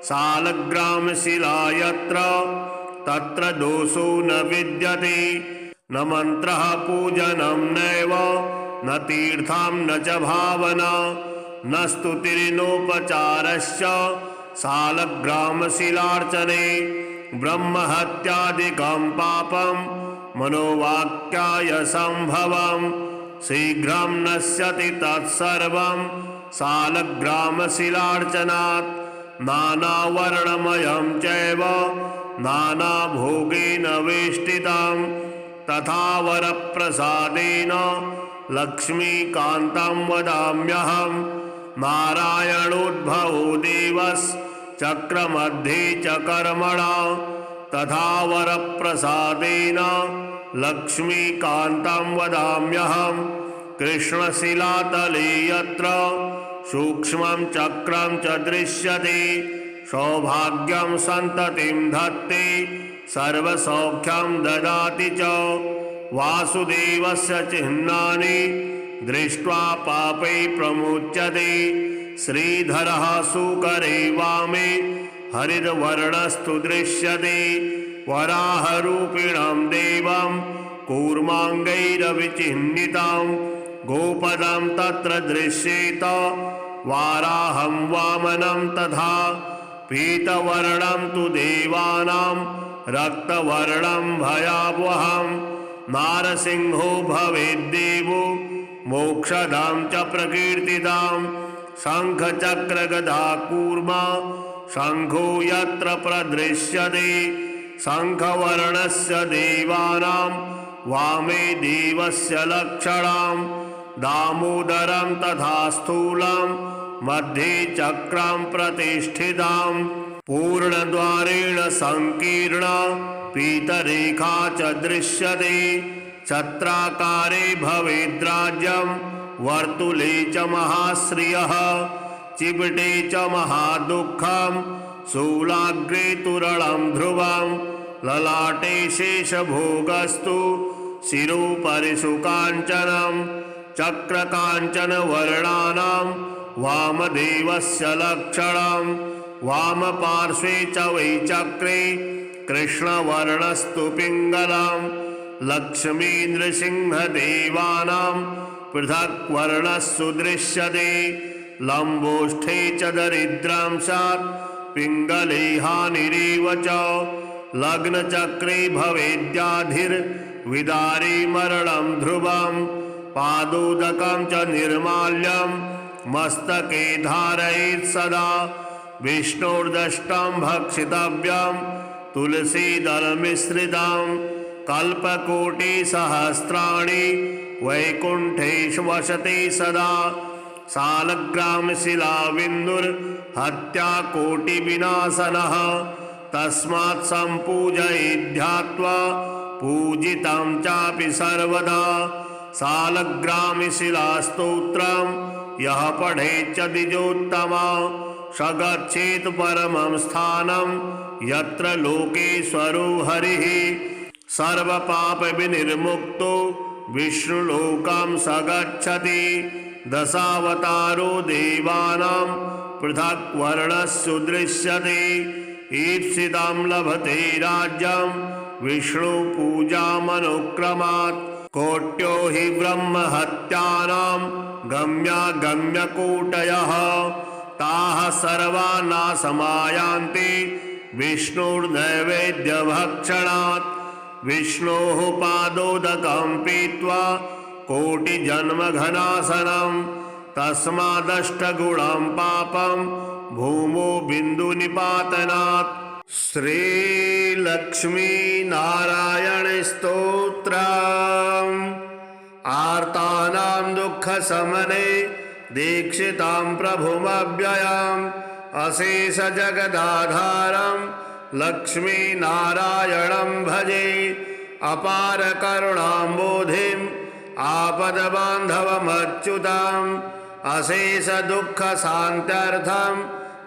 सालग्रामशिला यत्र तत्र दोषो न विद्यते न मन्त्रः पूजनं नैव न तीर्थं न च भावना न स्तुतिर्नोपचारश्च सालग्रामशिलार्चने ब्रह्महत्यादिकं पापं मनोवाक्काय संभवं शीघ्रं नश्यति तत्सर्वं सालग्रामशिलार्चनात् नानावर्णमयं चैव नानाभोगेन वेष्टितं तथा वरप्रसादेन लक्ष्मीकान्तं वदाम्यहं नारायणोद्भवो देवश्चक्रमध्ये च कर्मणा तथा वरप्रसादेन लक्ष्मीकान्तं वदाम्यहं कृष्णशिलातले यत्र सूक्ष्मं चक्रं च दृश्यते सौभाग्यं सन्ततिं धत्ते सर्वसौख्यं ददाति च वासुदेवस्य चिह्नानि दृष्ट्वा पापै प्रमुच्यते श्रीधरः सुकरे वामे हरिद्वर्णस्तु दृश्यते वराहरूपिणं देवं कूर्माङ्गैरविचिह्नितं गोपदं तत्र दृश्येत वाराहं वामनं तथा पीतवर्णं तु देवानां रक्तवर्णं भयावहं नारसिंहो भवेद्देवो मोक्षदां च प्रकीर्तितां शङ्खचक्रगदा कूर्मा शङ्खो यत्र प्रदृश्यते शङ्खवर्णस्य देवानां वामे देवस्य लक्षणं दामोदरं तथा स्थूलं मध्ये चक्रां प्रतिष्ठितां पूर्णद्वारेण संकीर्णा पीतरेखा च दृश्यते छत्राकारे भवेद्राज्यं वर्तुले च महाश्रियः चिबटे च महादुःखं शूलाग्रे तुरलं ध्रुवं ललाटे शेषभोगस्तु शिरोपरि सुकाञ्चनं चक्रकाञ्चनवर्णानां वामदेवस्य लक्षणं वामपार्श्वे च वै चक्रे कृष्णवर्णस्तु पिङ्गलं लक्ष्मीनृसिंहदेवानां पृथक् वर्णस्सु दृश्यते लम्बोष्ठे च दरिद्रं स्यात् पिङ्गले हानिरेव च लग्नचक्रे भवेद्याधिर्विदारे मरणं ध्रुवं पादोदकं च निर्माल्यं मस्तके धारयेत् सदा विष्णोर्दष्टं भक्षितव्यं तुलसीदलमिश्रितं कल्पकोटिसहस्राणि वैकुण्ठेषु वसते सदा सालग्रामशिलाबिन्दुर्हत्याकोटिविनाशनः तस्मात् सम्पूजयेद्ध्यात्वा पूजितं चापि सर्वदा सालग्रामशिलास्तोत्रं यः पठेच्च द्विजोत्तमा स गच्छेत् परमं स्थानं यत्र लोकेश्वरो हरिः सर्वपापविनिर्मुक्तो विष्णुलोकं स गच्छति दशावतारो देवानां पृथक् वर्णस्सु दृश्यते ईप्सितं लभते राज्यं विष्णुपूजामनुक्रमात् कोट्यो हि ब्रह्महत्यानां गम्यागम्यकोटयः ताः सर्वा नाशमायान्ति विष्णुर्नैवेद्यभक्षणात् विष्णोः पादोदकं पीत्वा कोटिजन्मघनाशनं तस्मादष्टगुणं पापं भूमो बिन्दुनिपातनात् श्रीलक्ष्मीनारायणस्तोत्रम् आर्तानां दुःखशमने दीक्षितां प्रभुमव्ययम् अशेषजगदाधारं लक्ष्मीनारायणं भजे अपारकरुणाम्बोधिम् आपदबान्धवमच्युतां अशेषदुःखशान्त्यर्थं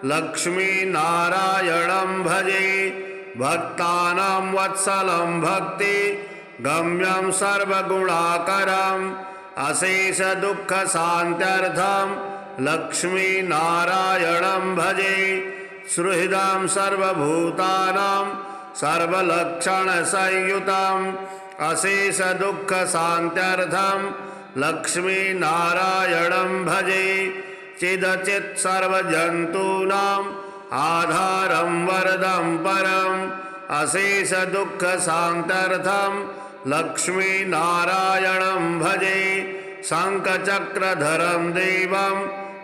लक्ष्मीनारायणं भजे। भक्तानां वत्सलं भक्ति गम्यं सर्वगुणाकरम् अशेषदुःखशान्त्यर्थं लक्ष्मीनारायणं भजे। सुहृदं सर्वभूतानां सर्वलक्षणसंयुतं अशेषदुःखशान्त्यर्थं लक्ष्मीनारायणं भजे। चिदचित् सर्वजन्तूनां आधारं वरदं परम् अशेषदुःखशान्त्यर्थं लक्ष्मीनारायणं भजे। शङ्खचक्रधरं देवं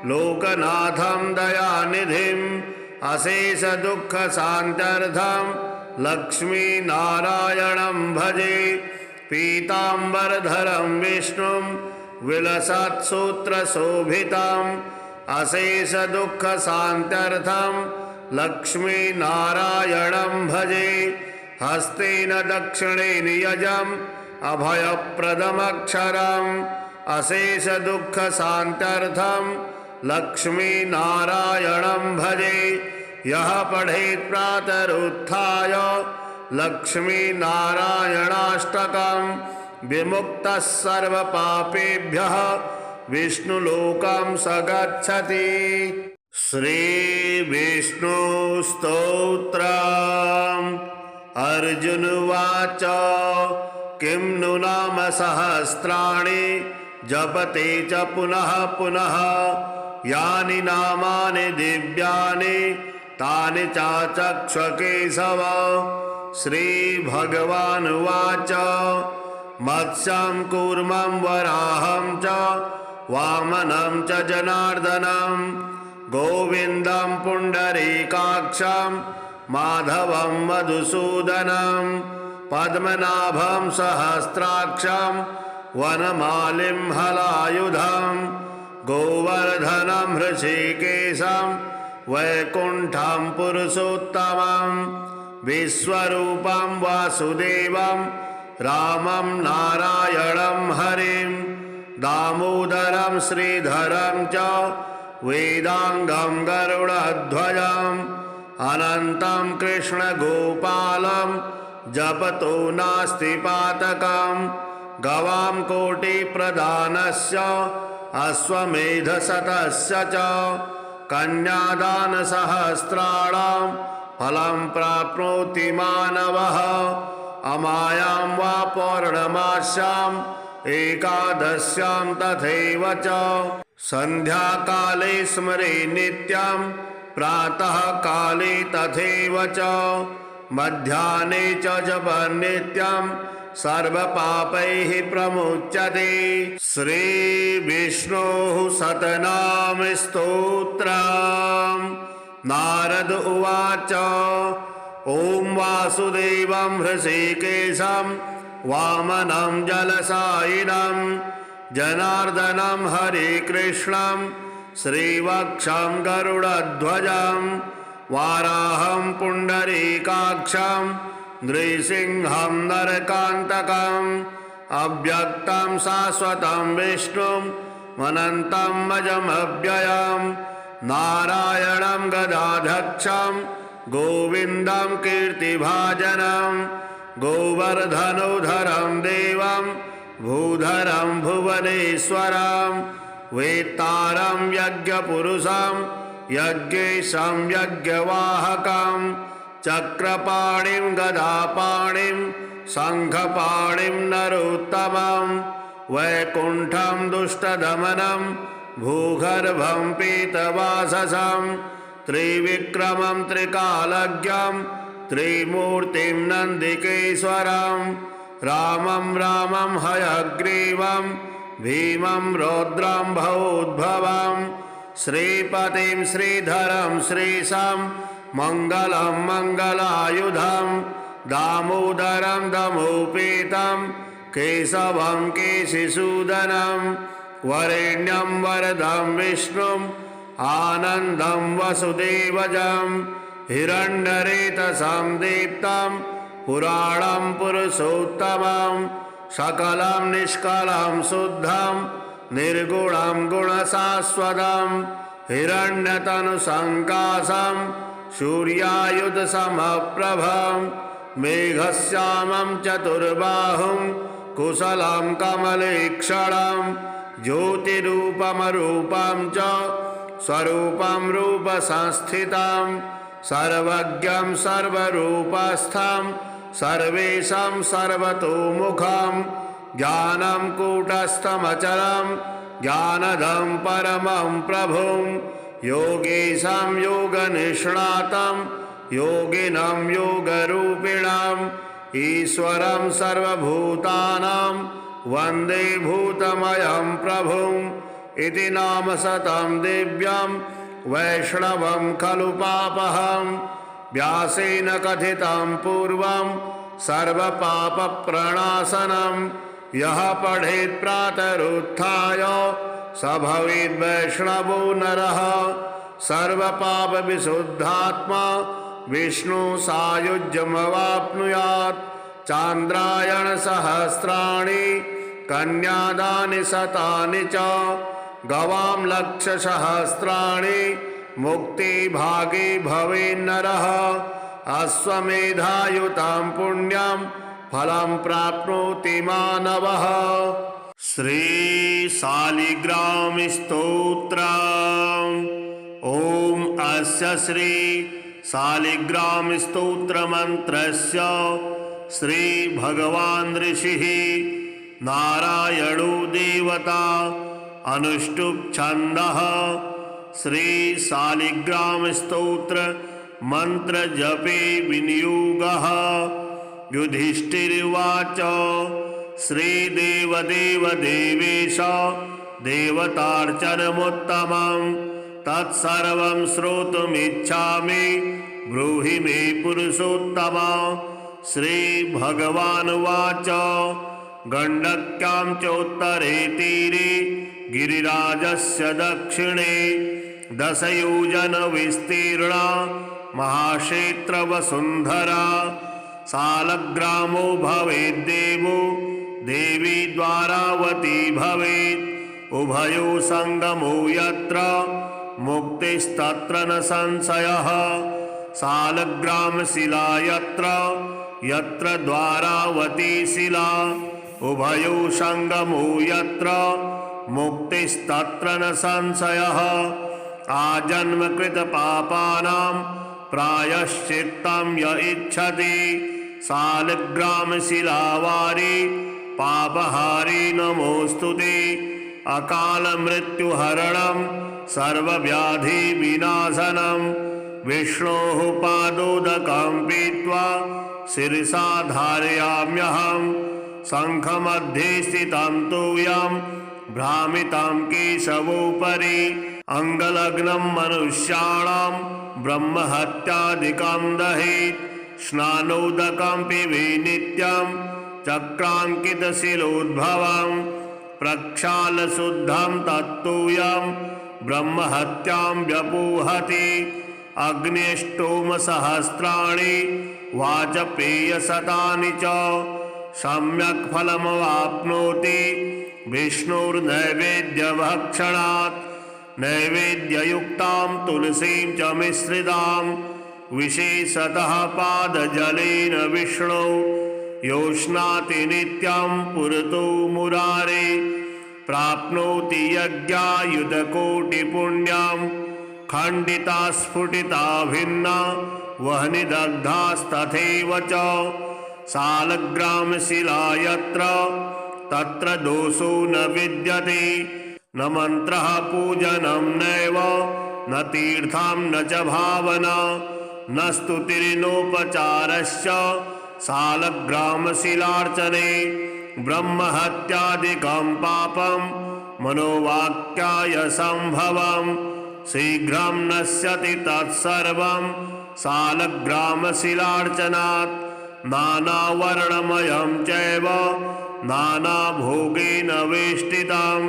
लोकनाथं दयानिधिम् अशेषदुःखशान्त्यर्थं लक्ष्मीनारायणं भजे। पीताम्बरधरं विष्णुं विलसत्सूत्रशोभितम् अशेषदुःखशान्त्यर्थं लक्ष्मीनारायणं भजे। हस्तेन दक्षिणेन यजम् अभयप्रदमक्षरम् अशेषदुःखशान्त्यर्थं लक्ष्मीनारायणं भजे। यः पठेत् प्रातरुत्थाय लक्ष्मीनारायणाष्टकं विमुक्तः सर्वपापेभ्यः विष्णुलोकं स गच्छति। श्रीविष्णुस्तोत्रम्। अर्जुन उवाच किं नु नाम सहस्राणि जपते च पुनः पुनः यानि नामानि दिव्यानि तानि चाचक्ष केशव। श्रीभगवानुवाच मत्स्यं कूर्मं वराहं च वामनं च जनार्दनं गोविन्दं पुण्डरीकाक्षं माधवं मधुसूदनं पद्मनाभं सहस्राक्षं वनमालिं हलायुधं गोवर्धनं हृषीकेशं वैकुण्ठं पुरुषोत्तमं विश्वरूपं वासुदेवं रामं नारायणं हरिं दामोदरं श्रीधरं च वेदांगं गरुडध्वजम् अनन्तं कृष्णगोपालं जपतो नास्ति पातकम् गवां कोटिप्रदानस्य अश्वमेधशतस्य च कन्यादानसहस्राणां फलं प्राप्नोति मानवः अमायां वा पौर्णमास्याम् एकादश्यां तथैव च सन्ध्याकाले स्मरे नित्यं प्रातः काले तथैव च मध्याह्ने च जपन् नित्यं सर्वपापैः प्रमुच्यते। श्रीविष्णोः शतनाम स्तोत्रम्। नारद उवाच ॐ वासुदेवं हृषीकेशं वामनं जलसायिनं जनार्दनं हरिकृष्णं श्रीवक्षं गरुडध्वजं वाराहं पुण्डरीकाक्षं नृसिंहं नरकान्तकम् अव्यक्तं शाश्वतं विष्णुं अनन्तं अजमव्ययम् नारायणं गदाधक्षं गोविन्दं कीर्तिभाजनं गोवर्धनोधरं देवं भूधरं भुवनेश्वरं वेत्तारं यज्ञपुरुषं यज्ञेशं यज्ञवाहकं चक्रपाणिं गदापाणिं शङ्खपाणिं नरोत्तमं वैकुण्ठं दुष्टदमनं भूगर्भं पीतवाससं त्रिविक्रमं त्रिकालज्ञं त्रिमूर्तिं नन्दिकेश्वरं रामं रामं हयग्रीवं भीमं रौद्रं भवोद्भवं श्रीपतिं श्रीधरं श्रीशं मङ्गलं मङ्गलायुधं दामोदरं दमोपेतं केशवं केशिसूदनं वरेण्यं वरदं विष्णुम् आनन्दं वसुदेवजं हिरण्यरेतसं दीप्तं पुराणं पुरुषोत्तमं सकलं निष्कलं शुद्धं निर्गुणं गुणशाश्वतं हिरण्यतनुसङ्काशं सूर्यायुधसमप्रभं मेघश्यामं चतुर्बाहुं कुशलं कमलेक्षणं ज्योतिरूपमरूपं च स्वरूपं रूपसंस्थितं सर्वज्ञं सर्वरूपस्थं सर्वेशं सर्वतोमुखं ज्ञानं कूटस्थमचलं ज्ञानदं परमं प्रभुं योगेशं योगनिष्णातं योगिनं योगरूपिणम् ईश्वरं सर्वभूतानां वन्दे भूतमयं प्रभुम् इति नाम शतं दिव्यं वैष्णवं खलु पापहं व्यासेन कथितं पूर्वं सर्वपापप्रणाशनं यः पठेत् प्रातरुत्थाय स भवेद् वैष्णवो नरः सर्वपापविशुद्धात्मा विष्णु सायुज्यमवाप्नुयात् चान्द्रायण सहस्राणि कन्यादानि शतानि च गवां लक्षसहस्राणि मुक्तिभागी भवेन्नरः अश्वमेधायुतं पुण्यं फलं प्राप्नोति मानवः। श्री शालिग्राम स्तोत्र। ओम अस्य श्री शालिग्राम स्तोत्र मंत्रस्य श्री भगवान् ऋषिः नारायणो देवता अनुष्टुप् छन्दः। श्री शालिग्राम स्तोत्र मंत्र जपे विनियोगः। युधिष्ठिरुवाच श्री देवदेव देवेश देवतार्चनमुत्तमं तत्सर्वं श्रोतुमिच्छामि ब्रूहि मे पुरुषोत्तम। श्री भगवानुवाच गण्डक्यां चोत्तरे तीरे गिरिराजस्य दक्षिणे दशयोजन विस्तीर्णा महाक्षेत्रवसुन्धरा शालग्रामो भवेद्देवो देवी द्वारावती भवेत् उभयो संगमो यत्र मुक्तिस्तत्र न संशयः। शालग्रामशिला यत्र यत्र द्वारावती शिला उभयो संगमो यत्र मुक्तिस्तत्र न संशयः। आजन्मकृत पापानां प्रायश्चित्तं य इच्छति शालग्रामशिलावारि पापहारी नमोस्तुते। अकाल मृत्युहरणं सर्वव्याधि विनाशनं विष्णोः पादोदकं पीत्वा शिरसा धारयाम्यहं। शङ्खमध्ये स्थितं तूयं भ्रामितं केशवोपरि अङ्गलग्नं मनुष्याणां ब्रह्महत्यादिकं दहेत्। स्नानोदकं पिबे नित्यं चक्राङ्कितशिलोद्भवं प्रक्षालशुद्धं तत्तूयं ब्रह्महत्यां व्यपोहति। अग्निष्टोमसहस्राणि वाजपेयशतानि च सम्यक् फलमवाप्नोति विष्णुर्नैवेद्यभक्षणात्। नैवेद्ययुक्तां तुलसीं च मिश्रितां विशेषतः पादजलेन विष्णु योष्णाति नित्यं पुरतो मुरारे प्राप्नोति यज्ञायुधकोटिपुण्यं। खण्डिता स्फुटिता भिन्ना वह्निदग्धास्तथैव च शालग्रामशिला यत्र तत्र दोषो न विद्यते। न मन्त्रः पूजनं नैव न तीर्थं न च भावना न स्तुतिर्नोपचारश्च शालग्रामशिलार्चने। ब्रह्महत्यादिकं पापं मनोवाक्याय संभवं शीघ्रं नश्यति तत्सर्वं शालग्रामशिलार्चनात्। नानावर्णमयं चैव नानाभोगेन वेष्टितं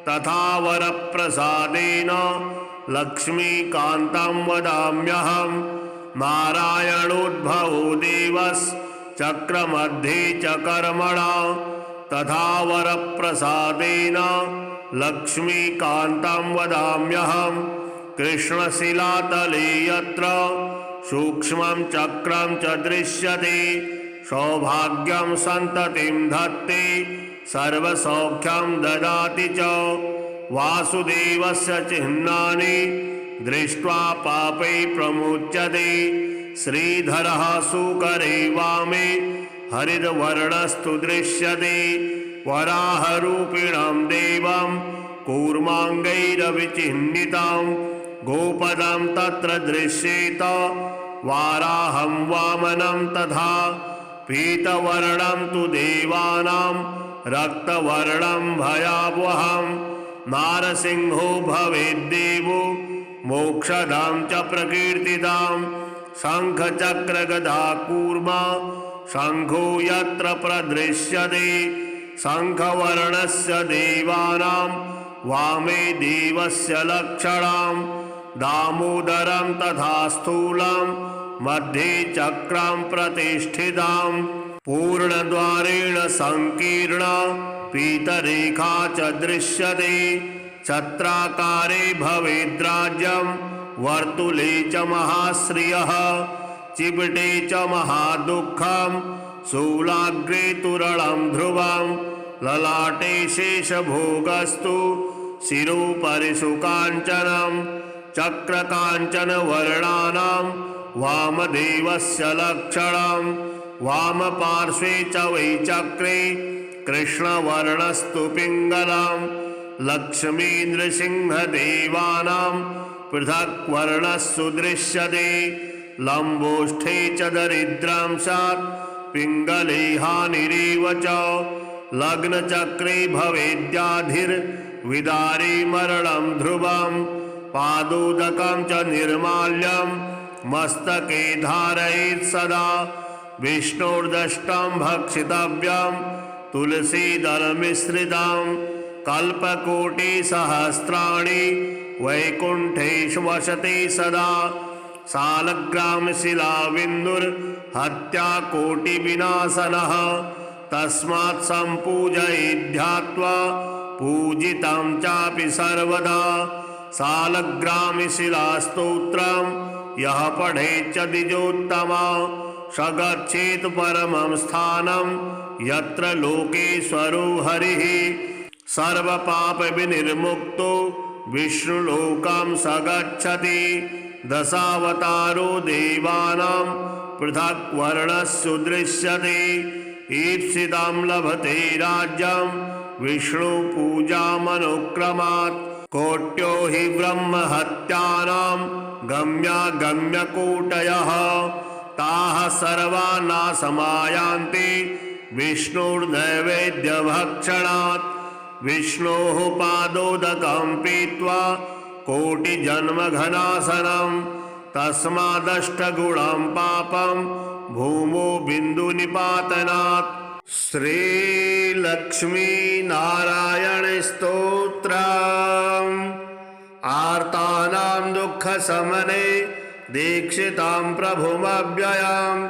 तथा वरप्रसादेन लक्ष्मीकान्तं वदाम्यहं। नारायणोद्भवो देवश्चक्रमध्ये च कर्मणा तथा वरप्रसादेन लक्ष्मीकान्तं वदाम्यहं कृष्णशिलातले यत्र सूक्ष्मं चक्रं च दृश्यते सौभाग्यं सन्ततिं धत्ते सर्वसौख्यं ददाति च वासुदेवस्य चिह्नानि दृष्ट्वा पापै प्रमुच्यते श्रीधरः सुकरे वामे हरिद्वर्णस्तु दृश्यते वराहरूपिणं देवं कूर्माङ्गैरविचिह्नितं गोपदं तत्र दृश्येत वाराहं वामनं तथा पीतवर्णं तु देवानां रक्तवर्णं भयावहं नारसिंहो भवेद्देवो मोक्षदां च प्रकीर्तितां शङ्खचक्रगदा कूर्मा शङ्खो यत्र प्रदृश्यते शङ्खवर्णस्य देवानां वामे देवस्य लक्षणां दामोदरं तथा स्थूलं मध्ये चक्रं प्रतिष्ठितां पूर्णद्वारेण संकीर्णा पीतरेखा च दृश्यते छत्राकारे भवेद्राज्यं वर्तुले च महाश्रियः चिबटे च महादुःखं शूलाग्रे तुरलं ध्रुवं ललाटे शेषभोगस्तु शिरोपरि सुकाञ्चनं चक्रकाञ्चनवर्णानां वामदेवस्य लक्षणं वामपार्श्वे च वै चक्रे कृष्णवर्णस्तु पिङ्गलं लक्ष्मीनृसिंहदेवानां पृथक् वर्णस्सु दृश्यते लम्बोष्ठे च दरिद्रं स्यात् पिङ्गले हानिरेव च लग्नचक्रे भवेद्याधिर्विदारे मरणं ध्रुवं पादोदकं च निर्माल्यं मस्तके धारयेत् सदा विष्णोर्दष्टं भक्षितव्यं तुलसीदलमिश्रितं कल्पकोटिसहस्राणि वैकुण्ठेषु वसते सदा सालग्रामशिलाबिन्दुर्हत्याकोटिविनाशनः तस्मात् सम्पूजयेद्ध्यात्वा पूजितं चापि सर्वदा सालग्रामशिलास्तोत्रं यः पठेच्च द्विजोत्तमा स गच्छेत् परमं स्थानं यत्र लोकेश्वरो हरिः सर्वपापविनिर्मुक्तो विष्णुलोकं स गच्छति दशावतारो देवानां पृथक् वर्णस्सु दृश्यते ईप्सितं लभते राज्यं विष्णुपूजामनुक्रमात् कोट्यो हि ब्रह्महत्यानां गम्यागम्यकोटयः ताः सर्वा नाशमायान्ति विष्णुर्नैवेद्यभक्षणात् विष्णोः पादोदकं पीत्वा कोटिजन्मघनाशनं तस्मादष्टगुणं पापं भूमो बिन्दुनिपातनात् श्रीलक्ष्मीनारायणस्तोत्रम् आर्तानां दुःखशमने दीक्षितां प्रभुमव्ययम्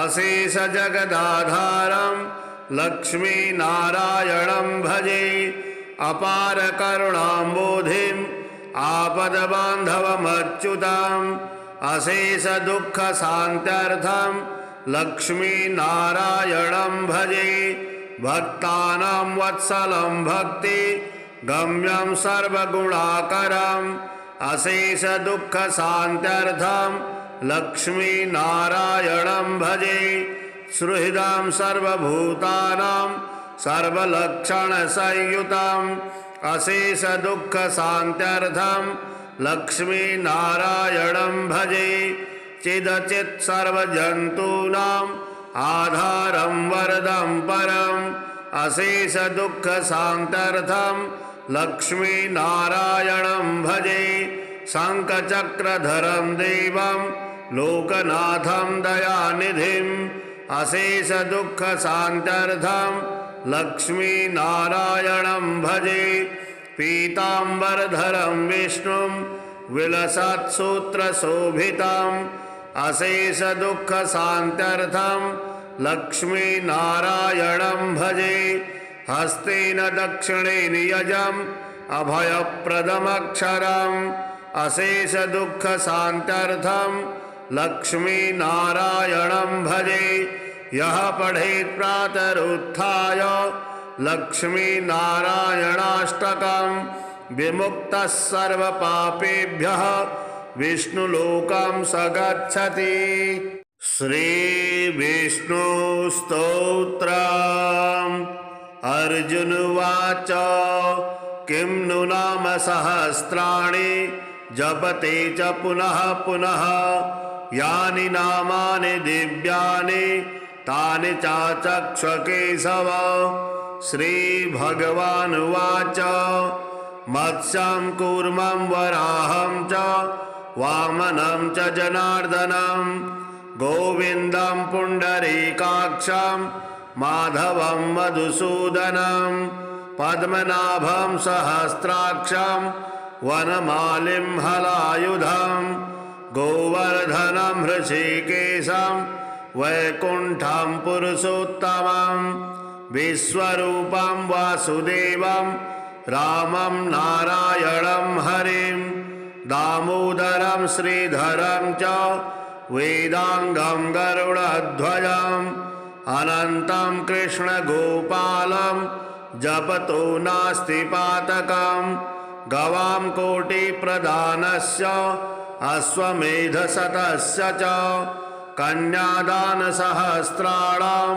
अशेषजगदाधारं लक्ष्मीनारायणं भजे अपारकरुणाम्बोधिम् आपदबान्धवमच्युतम् अशेषदुःखशान्त्यर्थं लक्ष्मीनारायणं भजे भक्तानां वत्सलं भक्ति गम्यं सर्वगुणाकरम् अशेषदुःखशान्त्यर्थं लक्ष्मीनारायणं भजे सुहृदं सर्वभूतानां सर्वलक्षणसंयुतम् अशेषदुःखशान्त्यर्थं लक्ष्मीनारायणं भजे चिदचित् सर्वजन्तूनाम् आधारं वरदं परम् अशेषदुःखशान्त्यर्थं लक्ष्मीनारायणं भजे शङ्खचक्रधरं देवं लोकनाथं दयानिधिम् अशेषदुःखशान्त्यर्थं लक्ष्मीनारायणं भजे पीताम्बरधरं विष्णुं विलसत्सूत्रशोभितम् अशेषदुःखशान्त्यर्थं लक्ष्मीनारायणं भजे हस्तेन दक्षिणे नियजं अभयप्रदमक्षरम् अशेषदुःखशान्त्यर्थं लक्ष्मीनारायणं भजे। यः पठेत् प्रातरुत्थाय लक्ष्मीनारायणाष्टकं विमुक्तः सर्वपापेभ्यः विष्णुलोकं स गच्छति। श्रीविष्णुस्तोत्रम्। अर्जुन उवाच किं नु नाम सहस्राणि जपते च पुनः पुनः यानि नामानि दिव्यानि तानि चाचक्ष केशव। श्रीभगवानुवाच मत्स्यं कूर्मं वराहं च वामनं च जनार्दनं गोविन्दं पुण्डरीकाक्षं माधवं मधुसूदनं पद्मनाभं सहस्राक्षं वनमालिं हलायुधं गोवर्धनं हृषीकेशं वैकुण्ठं पुरुषोत्तमं विश्वरूपं वासुदेवं रामं नारायणं हरिं दामोदरं श्रीधरं च वेदांगं गरुडध्वजम् अनन्तं कृष्णगोपालं जपतो नास्ति पातकं गवां कोटिप्रदानस्य अश्वमेधशतस्य च कन्यादानसहस्राणां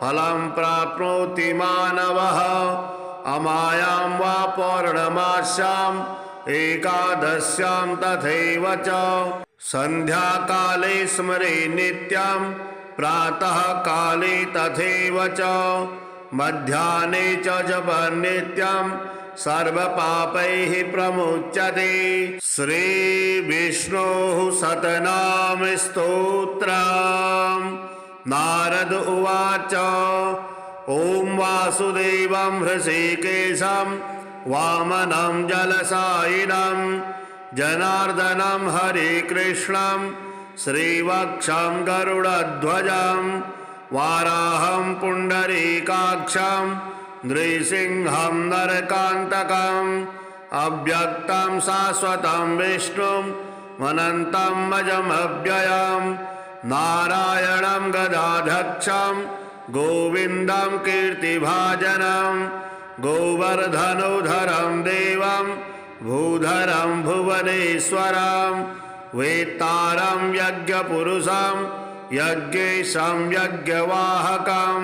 फलं प्राप्नोति मानवः अमायां वा पौर्णमास्याम् एकादश्यां तथैव च सन्ध्याकाले स्मरे नित्यं प्रातः काले तथैव च मध्याह्ने च जपं नित्यं सर्वपापैः प्रमुच्यते। श्रीविष्णोः शतनाम स्तोत्रम्। नारद उवाच ॐ वासुदेवं हृषीकेशं वामनं जलशायिनं जनार्दनं हरिकृष्णं श्रीवक्षं गरुडध्वजं वाराहं पुण्डरीकाक्षं नृसिंहं नरकान्तकम् अव्यक्तं शाश्वतं विष्णुं अनन्तं अजमव्ययं नारायणं गदाधक्षं गोविन्दं कीर्तिभाजनं गोवर्धनोधरं देवं भूधरं भुवनेश्वरं वेत्तारं यज्ञपुरुषं यज्ञेशं यज्ञवाहकं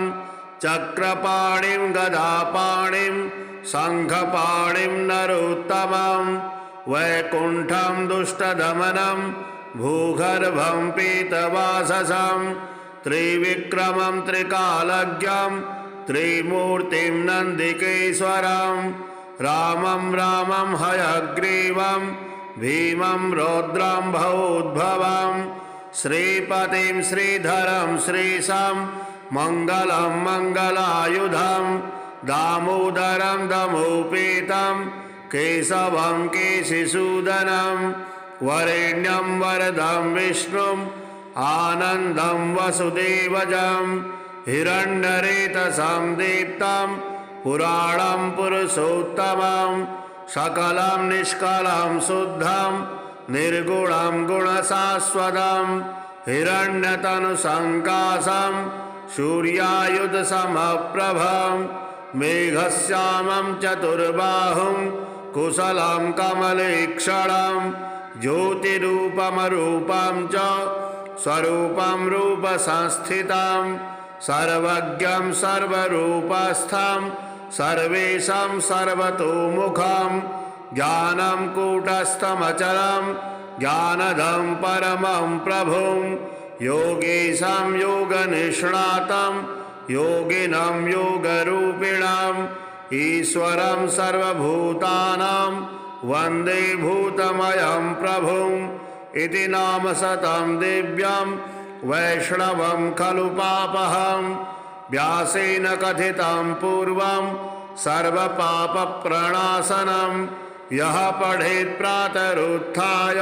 चक्रपाणिं गदापाणिं शङ्खपाणिं नरोत्तमं वैकुण्ठं दुष्टदमनं भूगर्भं पीतवाससं त्रिविक्रमं त्रिकालज्ञं त्रिमूर्तिं नन्दिकेश्वरं रामं रामं हयग्रीवं भीमं रौद्रं भवोद्भवं श्रीपतिं श्रीधरं श्रीशं मङ्गलं मङ्गलायुधं दामोदरं दमोपेतं केशवं केशिसूदनं वरेण्यं वरदं विष्णुं आनन्दं वसुदेवजं हिरण्यरेतसं दीप्तं पुराणं पुरुषोत्तमं सकलं निष्कलं शुद्धं निर्गुणं गुणशाश्वतं हिरण्यतनुसङ्काशं सूर्यायुधसमप्रभं मेघश्यामं चतुर्बाहुं कुशलं कमलेक्षणं ज्योतिरूपमरूपं च स्वरूपं रूपसंस्थितं सर्वज्ञं सर्वरूपस्थं सर्वेशं सर्वतोमुखं ज्ञानं कूटस्थमचलं ज्ञानदं परमं प्रभुं योगेशं योगनिष्णातं योगिनं योगरूपिणं ईश्वरं सर्वभूतानां वन्दे भूतमयं प्रभुं इति नाम शतं दिव्यं वैष्णवं खलु पापहं व्यासेन कथितं पूर्वं सर्वपापप्रणाशनं यः पठेत् प्रातरुत्थाय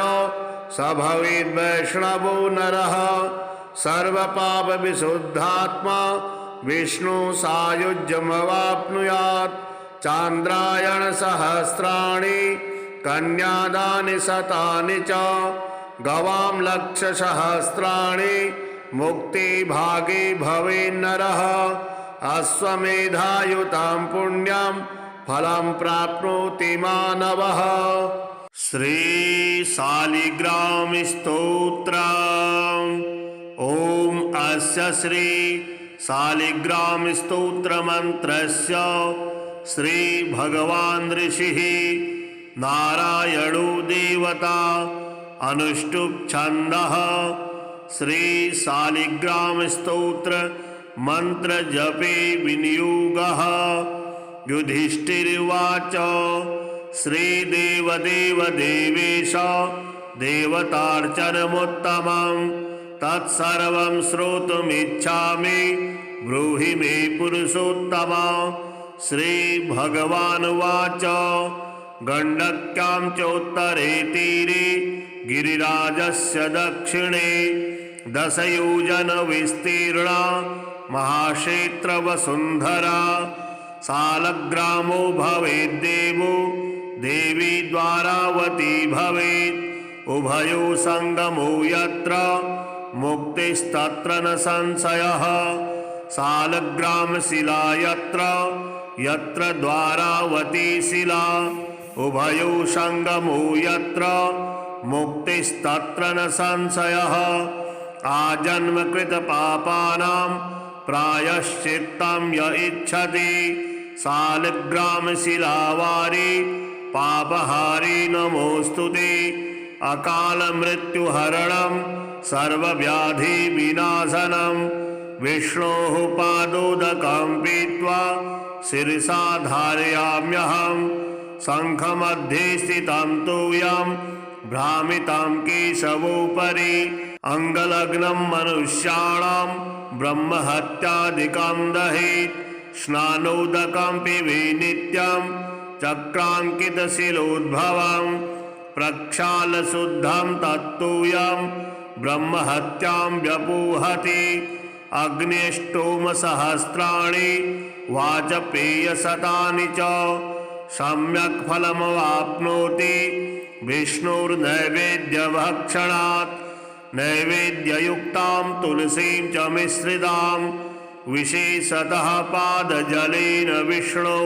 स भवेद् वैष्णवो नरः सर्वपापविशुद्धात्मा विष्णु सायुज्यमवाप्नुयात् चान्द्रायणसहस्राणि कन्यादानि शतानि च गवां लक्षसहस्राणि मुक्तिभागी भवेन्नरः अश्वमेधायुतां पुण्यं फलं प्राप्नोति मानवः। श्री शालिग्राम स्तोत्र। ओम अस्य श्री शालिग्राम स्तोत्र मंत्रस्य श्री भगवान् ऋषिः नारायणो देवता अनुष्टुप् छन्दः। श्री शालिग्राम स्तोत्र मंत्र जपे विनियोगः। युधिष्ठिर्वाच श्रीदेवदेव देवेश देवतार्चनमुत्तमं तत्सर्वं श्रोतुमिच्छामि ब्रूहि मे पुरुषोत्तम। श्रीभगवानुवाच गण्डक्यां चोत्तरे तीरे गिरिराजस्य दक्षिणे दशयोजनविस्तीर्णा महाक्षेत्रवसुन्धरा शालग्रामो भवेद्देवो देवी द्वारावती भवेत् उभयो संगमो यत्र मुक्तिस्तत्र न संशयः। शालग्रामशिला यत्र यत्र द्वारावती शिला उभयो संगमो यत्र मुक्तिस्तत्र न संशयः। आजन्मकृत पापानां प्रायश्चित्तं य इच्छति शालग्रामशिलावारि पापहारी नमोस्तुते। अकालमृत्युहरणं सर्वव्याधिविनाशनं विष्णोः पादोदकं पीत्वा शिरसा धारयाम्यहं। शङ्खमध्ये स्थितं तूयं भ्रामितं केशवोपरि अङ्गलग्नं मनुष्याणां ब्रह्महत्यादिकं दहेत्। स्नानोदकं पिबे नित्यं चक्राङ्कितशिलोद्भवं प्रक्षालशुद्धं तत्तूयं ब्रह्महत्यां व्यपोहति। अग्नेष्टोमसहस्राणि वाजपेयशतानि च सम्यक् फलमवाप्नोति विष्णुर्नैवेद्यभक्षणात्। नैवेद्ययुक्तां तुलसीं च मिश्रितां विशेषतः पादजलेन विष्णु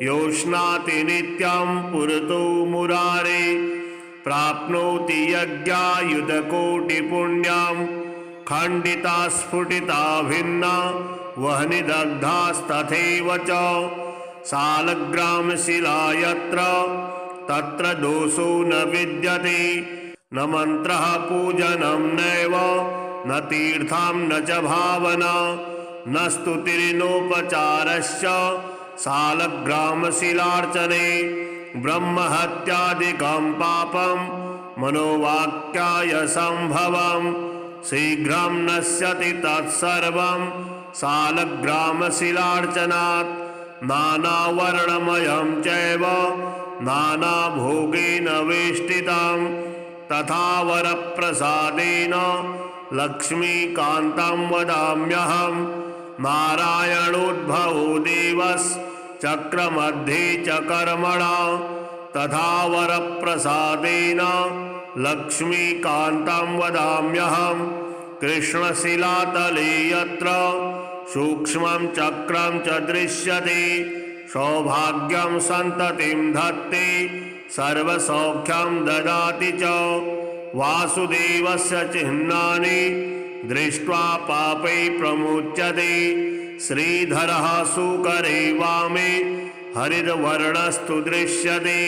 योष्णाति नित्यं पुरतो मुरारे प्राप्नोति यज्ञायुधकोटिपुण्यं। खण्डिता स्फुटिता भिन्ना वह्निदग्धास्तथैव च शालग्रामशिला यत्र तत्र दोषो न विद्यते। न मन्त्रः पूजनं नैव न तीर्थं न च भावना न स्तुतिर्नोपचारश्च शालग्रामशिलार्चने। ब्रह्महत्यादिकं पापं मनोवाक्काय संभवं शीघ्रं नश्यति तत्सर्वं शालग्रामशिलार्चनात्। नानावर्णमयं चैव नानाभोगेन वेष्टितं तथा वरप्रसादेन लक्ष्मीकान्तं वदाम्यहं। नारायणोद्भवो देवश्चक्रमध्ये च कर्मणा तथा वरप्रसादेन लक्ष्मीकान्तं वदाम्यहं। कृष्णशिलातले यत्र सूक्ष्मं चक्रं च दृश्यते सौभाग्यं सन्ततिं धत्ते सर्वसौख्यं ददाति च। वासुदेवस्य चिह्नानि दृष्ट्वा पापै प्रमुच्यते। श्रीधरः सुकरे वामे हरिद्वर्णस्तु दृश्यते।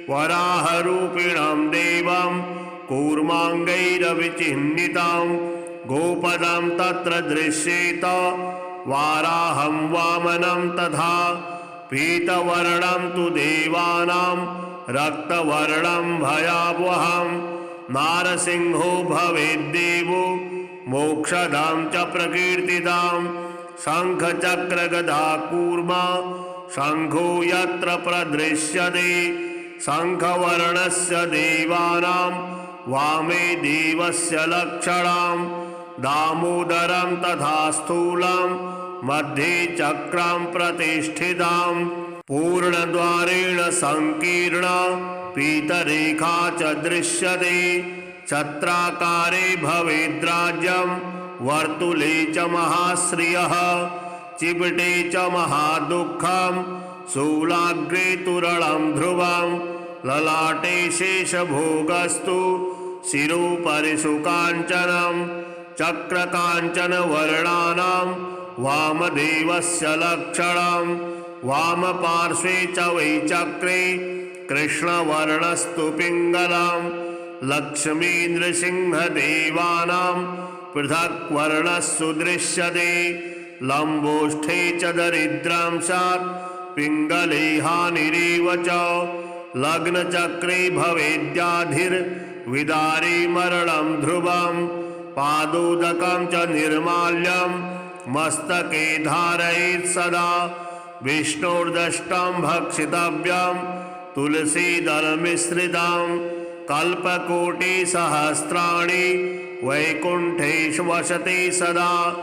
वराहरूपिणं देवं कूर्माङ्गैरविचिह्नितं गोपदं तत्र दृश्येत वाराहं वामनं तथा। पीतवर्णं तु देवानां रक्तवर्णं भयावहं। नारसिंहो भवेद्देवो मोक्षदां च प्रकीर्तितां। शङ्खचक्रगदा कूर्मा शङ्खो यत्र प्रदृश्यते शङ्खवर्णस्य देवानां वामे देवस्य लक्षणं। दामोदरं तथा स्थूलं मध्ये चक्रं प्रतिष्ठितं। पूर्णद्वारेण संकीर्णा पीतरेखा च दृश्यते। छत्राकारे भवेद्राज्यं वर्तुले च महाश्रियः। चिबटे च महादुःखं शूलाग्रे तुरलं ध्रुवं। ललाटे शेषभोगस्तु शिरोपरि सुकाञ्चनं। चक्रकाञ्चनवर्णानां वामदेवस्य लक्षणं। वामपार्श्वे च वै चक्रे कृष्णवर्णस्तु पिङ्गलं। लक्ष्मीनृसिंहदेवानां पृथक् वर्णस्सु दृश्यते। लम्बोष्ठे च दरिद्रं स्यात् पिङ्गले हानिरेव च। लग्नचक्रे भवेद्याधिर्विदारे मरणं ध्रुवं। पादोदकं च निर्माल्यं मस्तके धारयेत् सदा। विष्णोर्दष्टं भक्षितव्यं तुलसीदलमिश्रितं। कल्पकोटिसहस्राणि वैकुण्ठेषु वसते सदा।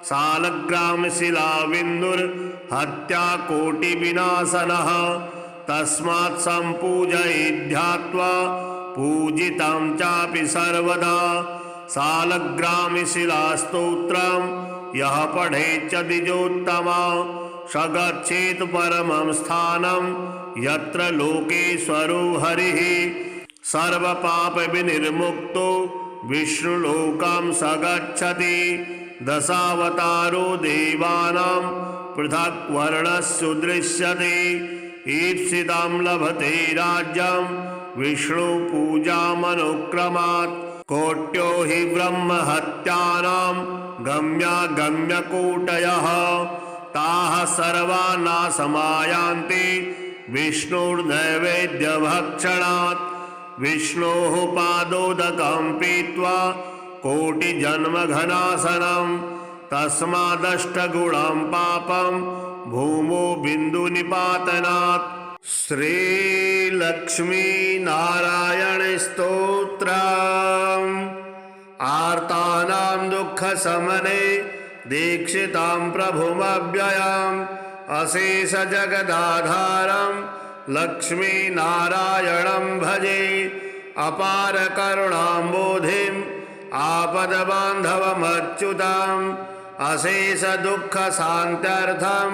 सालग्रामशिलाबिन्दुर्हत्याकोटिविनाशनः। तस्मात् सम्पूजयेद्ध्यात्वा पूजितं चापि सर्वदा। सालग्रामशिलास्तोत्रं यः पठेच्च द्विजोत्तमा। स गच्छेत् परमं स्थानं यत्र लोकेश्वरो हरिः। सर्वपापविनिर्मुक्तो विष्णुलोकं स गच्छति। दशावतारो देवानां पृथक् वर्णस्सु दृश्यते। ईप्सितं लभते राज्यं विष्णुपूजामनुक्रमात्। कोट्यो हि ब्रह्महत्यानां गम्यागम्यकोटयः। ताः सर्वा नाशमायान्ति विष्णुर्नैवेद्यभक्षणात्। विष्णोः पादोदकं पीत्वा कोटिजन्मघनाशनं। तस्मादष्टगुणं पापं भूमो बिन्दुनिपातनात्। श्रीलक्ष्मीनारायणस्तोत्रम् आर्तानां दुःखशमने दीक्षितां प्रभुमव्ययम्। अशेषजगदाधारं लक्ष्मीनारायणं भजे। अपारकरुणाम्बोधिम् आपदबान्धवमच्युतम्। अशेषदुःखशान्त्यर्थं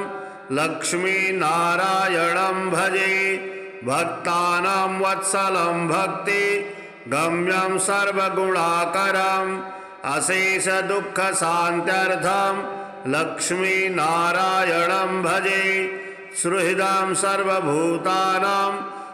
लक्ष्मीनारायणं भजे। भक्तानां वत्सलं भक्ति गम्यं सर्वगुणाकरम्। अशेषदुःखशान्त्यर्थं लक्ष्मीनारायणं भजे। सुहृदं सर्वभूतानां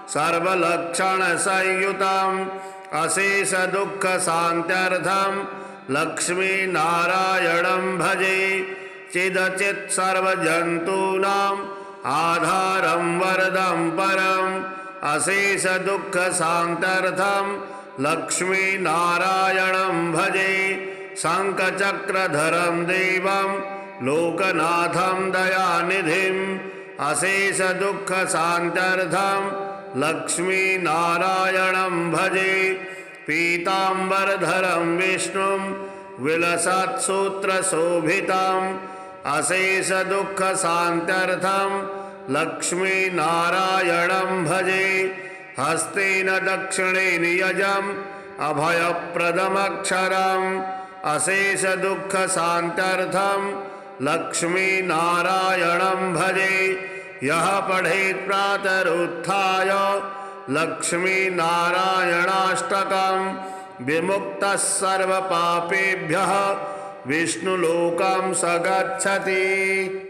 सर्वलक्षणसंयुतम्। अशेषदुःखशान्त्यर्थं लक्ष्मीनारायणं भजे। चिदचित् सर्वजन्तूनाम् आधारं वरदं परम्। अशेषदुःखशान्त्यर्थं लक्ष्मीनारायणं भजे। शङ्खचक्रधरं देवं लोकनाथं दयानिधिम्। अशेषदुःखशान्त्यर्थं लक्ष्मीनारायणं भजे। पीताम्बरधरं विष्णुं विलसत्सूत्रशोभितम्। अशेषदुःखशान्त्यर्थं लक्ष्मीनारायणं भजे। हस्तेन दक्षिणेन यजम् अभयप्रदमक्षरम्। अशेषदुःखशान्त्यर्थं लक्ष्मीनारायणं भजे। यः पठेत् प्रातरुत्थाय लक्ष्मीनारायणाष्टकं विमुक्तः सर्वपापेभ्यः विष्णुलोकं स गच्छति।